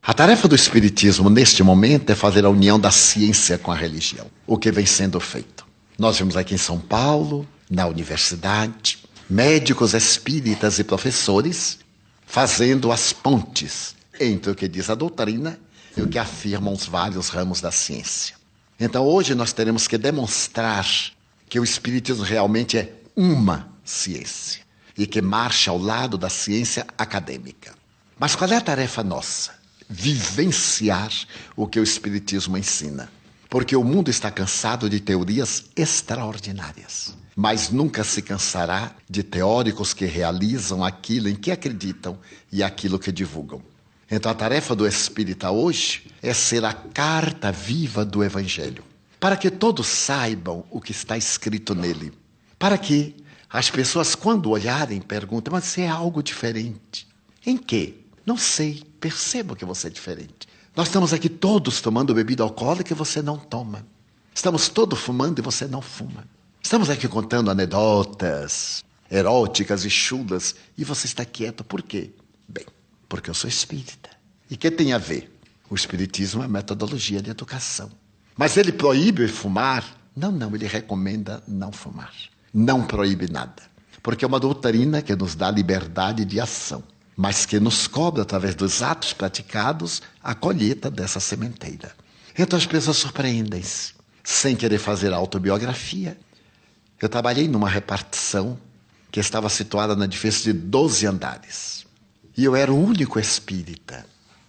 A tarefa do Espiritismo, neste momento, é fazer a união da ciência com a religião, o que vem sendo feito. Nós vimos aqui em São Paulo, na universidade, médicos espíritas e professores fazendo as pontes entre o que diz a doutrina e o que afirmam os vários ramos da ciência. Então, hoje nós teremos que demonstrar que o Espiritismo realmente é uma ciência e que marcha ao lado da ciência acadêmica. Mas qual é a tarefa nossa? Vivenciar o que o Espiritismo ensina. Porque o mundo está cansado de teorias extraordinárias, mas nunca se cansará de teóricos que realizam aquilo em que acreditam e aquilo que divulgam. Então a tarefa do espírita hoje é ser a carta viva do Evangelho, para que todos saibam o que está escrito nele, para que as pessoas, quando olharem, perguntem: mas você é algo diferente. Em quê? Não sei, percebo que você é diferente. Nós estamos aqui todos tomando bebida alcoólica e você não toma. Estamos todos fumando e você não fuma. Estamos aqui contando anedotas eróticas e chulas e você está quieto. Por quê? Bem, porque eu sou espírita. E o que tem a ver? O espiritismo é metodologia de educação. Mas ele proíbe fumar? Não, ele recomenda não fumar. Não proíbe nada. Porque é uma doutrina que nos dá liberdade de ação, mas que nos cobra, através dos atos praticados, a colheita dessa sementeira. Então as pessoas surpreendem-se, sem querer fazer autobiografia. Eu trabalhei numa repartição que estava situada no edifício de 12 andares. E eu era o único espírita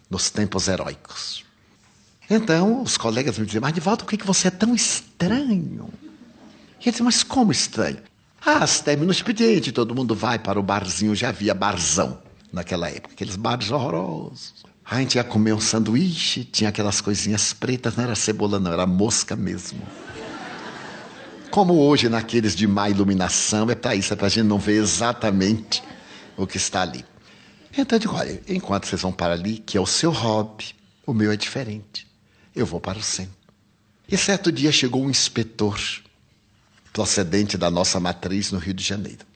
nos tempos heróicos. Então os colegas me diziam: mas Divaldo, por que você é tão estranho? E eu disse: mas como estranho? Se termina o expediente, todo mundo vai para o barzinho. Já havia barzão naquela época, aqueles bares horrorosos. A gente ia comer um sanduíche, tinha aquelas coisinhas pretas, não era cebola não, era mosca mesmo. Como hoje naqueles de má iluminação, é para isso, é para a gente não ver exatamente o que está ali. Então eu digo: olha, enquanto vocês vão para ali, que é o seu hobby, o meu é diferente. Eu vou para o centro. E certo dia chegou um inspetor, procedente da nossa matriz no Rio de Janeiro.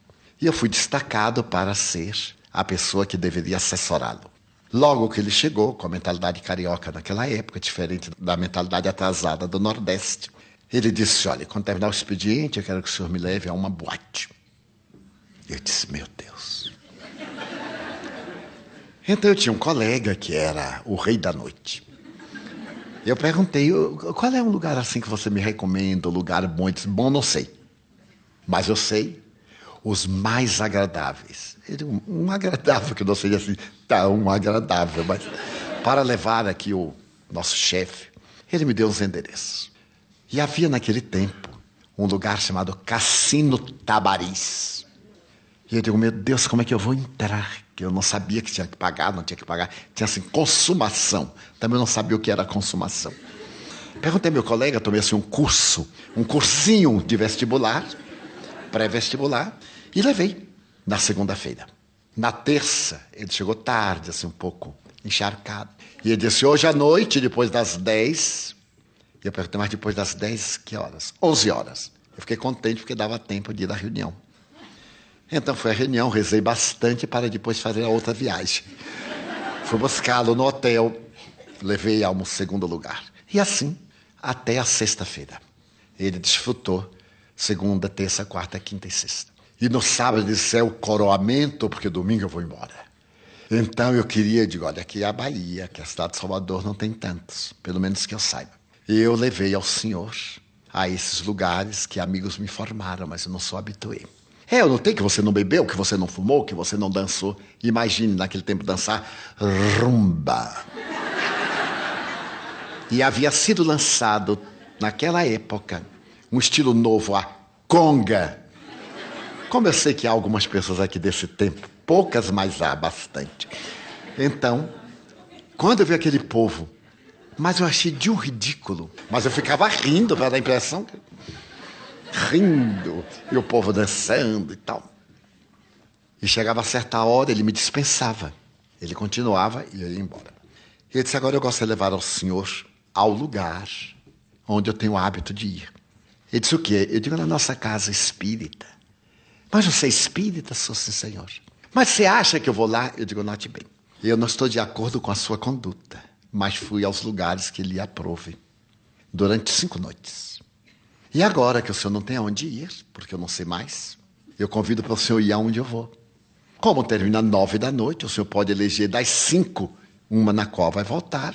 E eu fui destacado para ser a pessoa que deveria assessorá-lo. Logo que ele chegou, com a mentalidade carioca naquela época, diferente da mentalidade atrasada do Nordeste, ele disse: olha, quando terminar o expediente, eu quero que o senhor me leve a uma boate. Eu disse: meu Deus. Então eu tinha um colega que era o rei da noite. Eu perguntei: qual é um lugar assim que você me recomenda, um lugar bom? Ele disse: bom, não sei, mas eu sei os mais agradáveis. Um agradável, que não seja assim tão agradável, mas para levar aqui o nosso chefe, ele me deu uns endereços. E havia naquele tempo um lugar chamado Cassino Tabariz. E eu digo: meu Deus, como é que eu vou entrar? Que eu não sabia que tinha que pagar, não tinha que pagar. Tinha assim, consumação. Também eu não sabia o que era consumação. Perguntei ao meu colega, tomei assim um cursinho de vestibular, pré-vestibular, e levei na segunda-feira. Na terça, ele chegou tarde, assim, um pouco encharcado. E ele disse: hoje à noite, depois das 10. E eu perguntei: mas depois das 10, que horas? 11 horas. Eu fiquei contente porque dava tempo de ir à reunião. Então foi a reunião, rezei bastante para depois fazer a outra viagem. Fui buscá-lo no hotel, levei a um segundo lugar. E assim, até a sexta-feira. Ele desfrutou segunda, terça, quarta, quinta e sexta. E no sábado ele disse: é o coroamento, porque domingo eu vou embora. Então eu digo: olha, aqui é a Bahia, que a cidade de Salvador não tem tantos, pelo menos que eu saiba. E eu levei ao senhor a esses lugares que amigos me informaram, mas eu não sou habitué. Eu notei que você não bebeu, que você não fumou, que você não dançou. Imagine naquele tempo dançar rumba. E havia sido lançado, naquela época, um estilo novo, a conga. Como eu sei que há algumas pessoas aqui desse tempo, poucas, mas há bastante. Então, quando eu vi aquele povo, mas eu achei de um ridículo. Mas eu ficava rindo para dar a impressão que... rindo, e o povo dançando e tal. E chegava a certa hora, ele me dispensava. Ele continuava e eu ia embora. E ele disse, agora eu gosto de levar ao senhor ao lugar onde eu tenho o hábito de ir. Ele disse, o quê? Eu digo, na nossa casa espírita. Mas você é espírita? Sou sim, senhor. Mas você acha que eu vou lá? Eu digo, note bem. Eu não estou de acordo com a sua conduta, mas fui aos lugares que lhe aprove durante 5 noites. E agora que o senhor não tem aonde ir, porque eu não sei mais, eu convido para o senhor ir aonde eu vou. Como termina 9 da noite, o senhor pode eleger das 5, uma na qual vai voltar,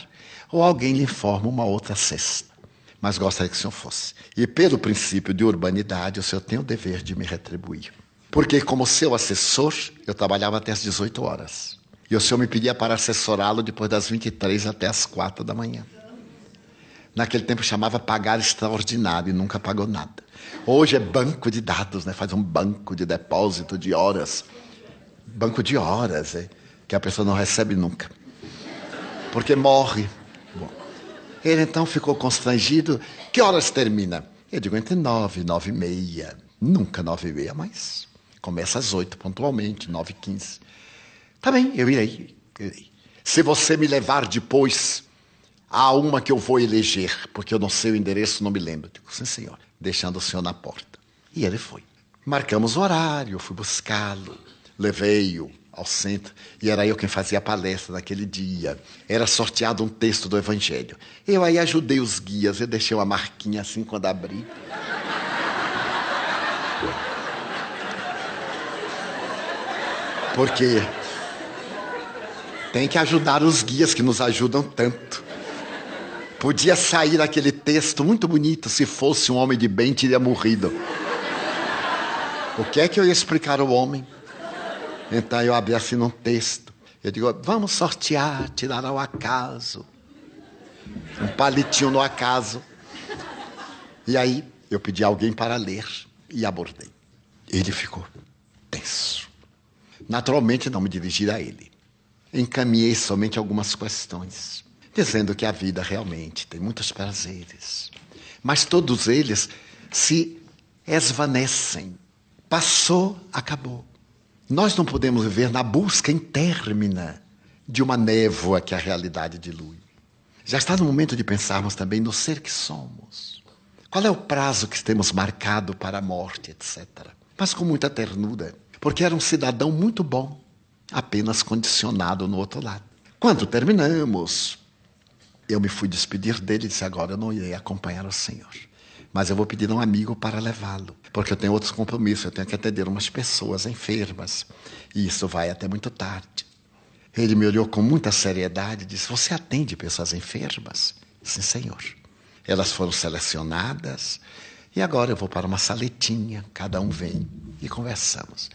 ou alguém lhe informa uma outra sexta. Mas gostaria que o senhor fosse. E pelo princípio de urbanidade, o senhor tem o dever de me retribuir. Porque como seu assessor, eu trabalhava até as 18 horas. E o senhor me pedia para assessorá-lo depois das 23 até as 4 da manhã. Naquele tempo chamava pagar extraordinário e nunca pagou nada. Hoje é banco de dados, né? Faz um banco de depósito de horas. Banco de horas, que a pessoa não recebe nunca. Porque morre. Bom, ele então ficou constrangido. Que horas termina? Eu digo entre 9 e 9h30. Nunca 9h30, mas começa às 8 pontualmente, 9h15. Tá bem, eu irei. Se você me levar depois a uma que eu vou eleger, porque eu não sei o endereço, não me lembro. Eu digo, sim, senhor, deixando o senhor na porta. E ele foi. Marcamos o horário, eu fui buscá-lo, levei-o ao centro, e era eu quem fazia a palestra naquele dia. Era sorteado um texto do Evangelho. Eu aí ajudei os guias, eu deixei uma marquinha assim quando abri. Porque tem que ajudar os guias que nos ajudam tanto. Podia sair aquele texto muito bonito, se fosse um homem de bem, teria morrido. O que é que eu ia explicar ao homem? Então eu abri assim num texto. Eu digo, vamos sortear, tirar ao acaso. Um palitinho no acaso. E aí eu pedi a alguém para ler e abordei. Ele ficou tenso. Naturalmente não me dirigi a ele. Encaminhei somente algumas questões, dizendo que a vida realmente tem muitos prazeres, mas todos eles se esvanecem. Passou, acabou. Nós não podemos viver na busca intermina de uma névoa que a realidade dilui. Já está no momento de pensarmos também no ser que somos. Qual é o prazo que temos marcado para a morte, etc. Mas com muita ternura, porque era um cidadão muito bom, apenas condicionado no outro lado. Quando terminamos, eu me fui despedir dele e disse, agora eu não irei acompanhar o senhor. Mas eu vou pedir a um amigo para levá-lo, porque eu tenho outros compromissos, eu tenho que atender umas pessoas enfermas, e isso vai até muito tarde. Ele me olhou com muita seriedade e disse, você atende pessoas enfermas? Sim, senhor. Elas foram selecionadas, e agora eu vou para uma saletinha, cada um vem e conversamos.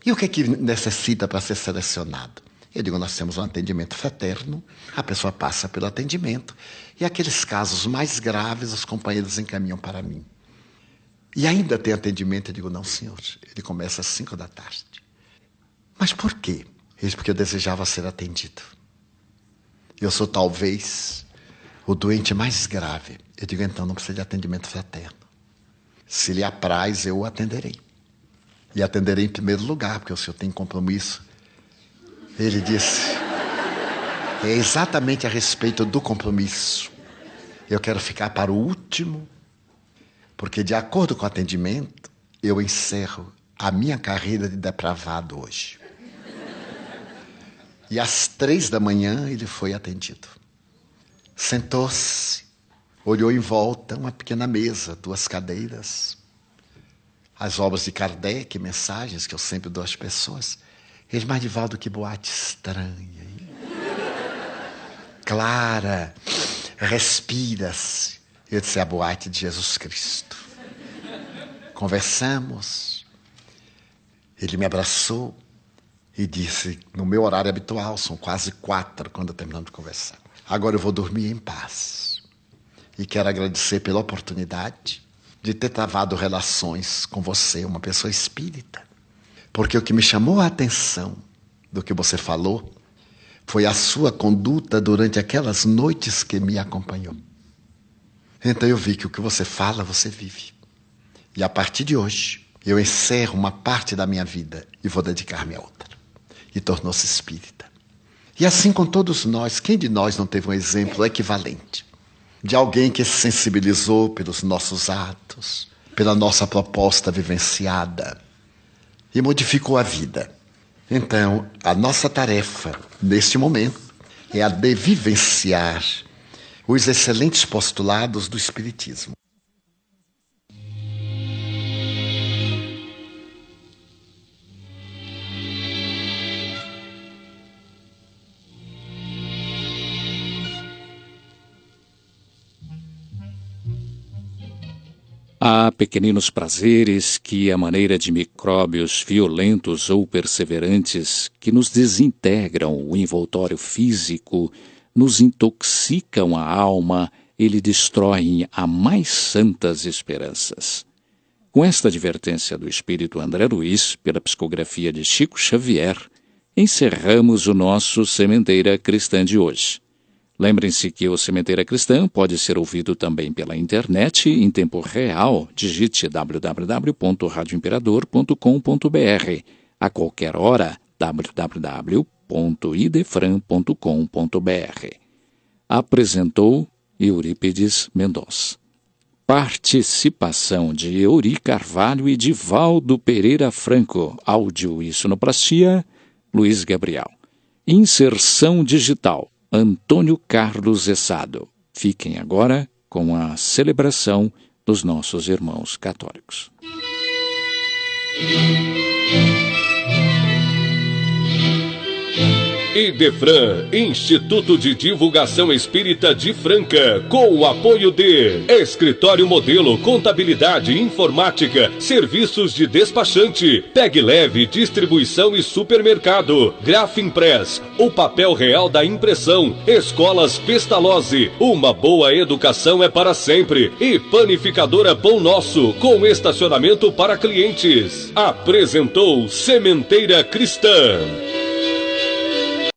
E o que é que necessita para ser selecionado? Eu digo, nós temos um atendimento fraterno, a pessoa passa pelo atendimento, e aqueles casos mais graves, os companheiros encaminham para mim. E ainda tem atendimento? Eu digo, não, senhor, ele começa às 5 da tarde. Mas por quê? Ele disse, porque eu desejava ser atendido. Eu sou talvez o doente mais grave. Eu digo, então não precisa de atendimento fraterno. Se lhe apraz, eu o atenderei. E atenderei em primeiro lugar, porque o senhor tem compromisso. Ele disse, é exatamente a respeito do compromisso. Eu quero ficar para o último, porque de acordo com o atendimento, eu encerro a minha carreira de depravado hoje. E às 3 da manhã ele foi atendido. Sentou-se, olhou em volta, uma pequena mesa, 2 cadeiras, as obras de Kardec, mensagens que eu sempre dou às pessoas. Ele, mas Divaldo, que boate estranha, hein? Clara, respira-se. Eu disse, é a boate de Jesus Cristo. Conversamos. Ele me abraçou e disse, no meu horário habitual, são quase 4 quando terminamos de conversar. Agora eu vou dormir em paz. E quero agradecer pela oportunidade de ter travado relações com você, uma pessoa espírita. Porque o que me chamou a atenção do que você falou foi a sua conduta durante aquelas noites que me acompanhou. Então eu vi que o que você fala, você vive. E a partir de hoje, eu encerro uma parte da minha vida e vou dedicar-me a outra. E tornou-se espírita. E assim com todos nós, quem de nós não teve um exemplo equivalente de alguém que se sensibilizou pelos nossos atos, pela nossa proposta vivenciada e modificou a vida? Então, a nossa tarefa, neste momento, é a de vivenciar os excelentes postulados do Espiritismo. Há pequeninos prazeres que, à maneira de micróbios violentos ou perseverantes, que nos desintegram o envoltório físico, nos intoxicam a alma e lhe destroem a mais santas esperanças. Com esta advertência do espírito André Luiz, pela psicografia de Chico Xavier, encerramos o nosso Sementeira Cristã de hoje. Lembrem-se que o Sementeira Cristã pode ser ouvido também pela internet em tempo real. Digite www.radioimperador.com.br. A qualquer hora, www.idefran.com.br. Apresentou Eurípides Mendonça. Participação de Euri Carvalho e de Valdo Pereira Franco. Áudio e sonoplastia, Luiz Gabriel. Inserção digital, Antônio Carlos Essado. Fiquem agora com a celebração dos nossos irmãos católicos. Idefran, Instituto de Divulgação Espírita de Franca, com o apoio de Escritório Modelo, Contabilidade, Informática, Serviços de Despachante, Peg Leve, Distribuição e Supermercado, Grafimpress, o papel real da impressão, Escolas Pestalozzi, uma boa educação é para sempre, e Panificadora Pão Nosso, com estacionamento para clientes. Apresentou Sementeira Cristã.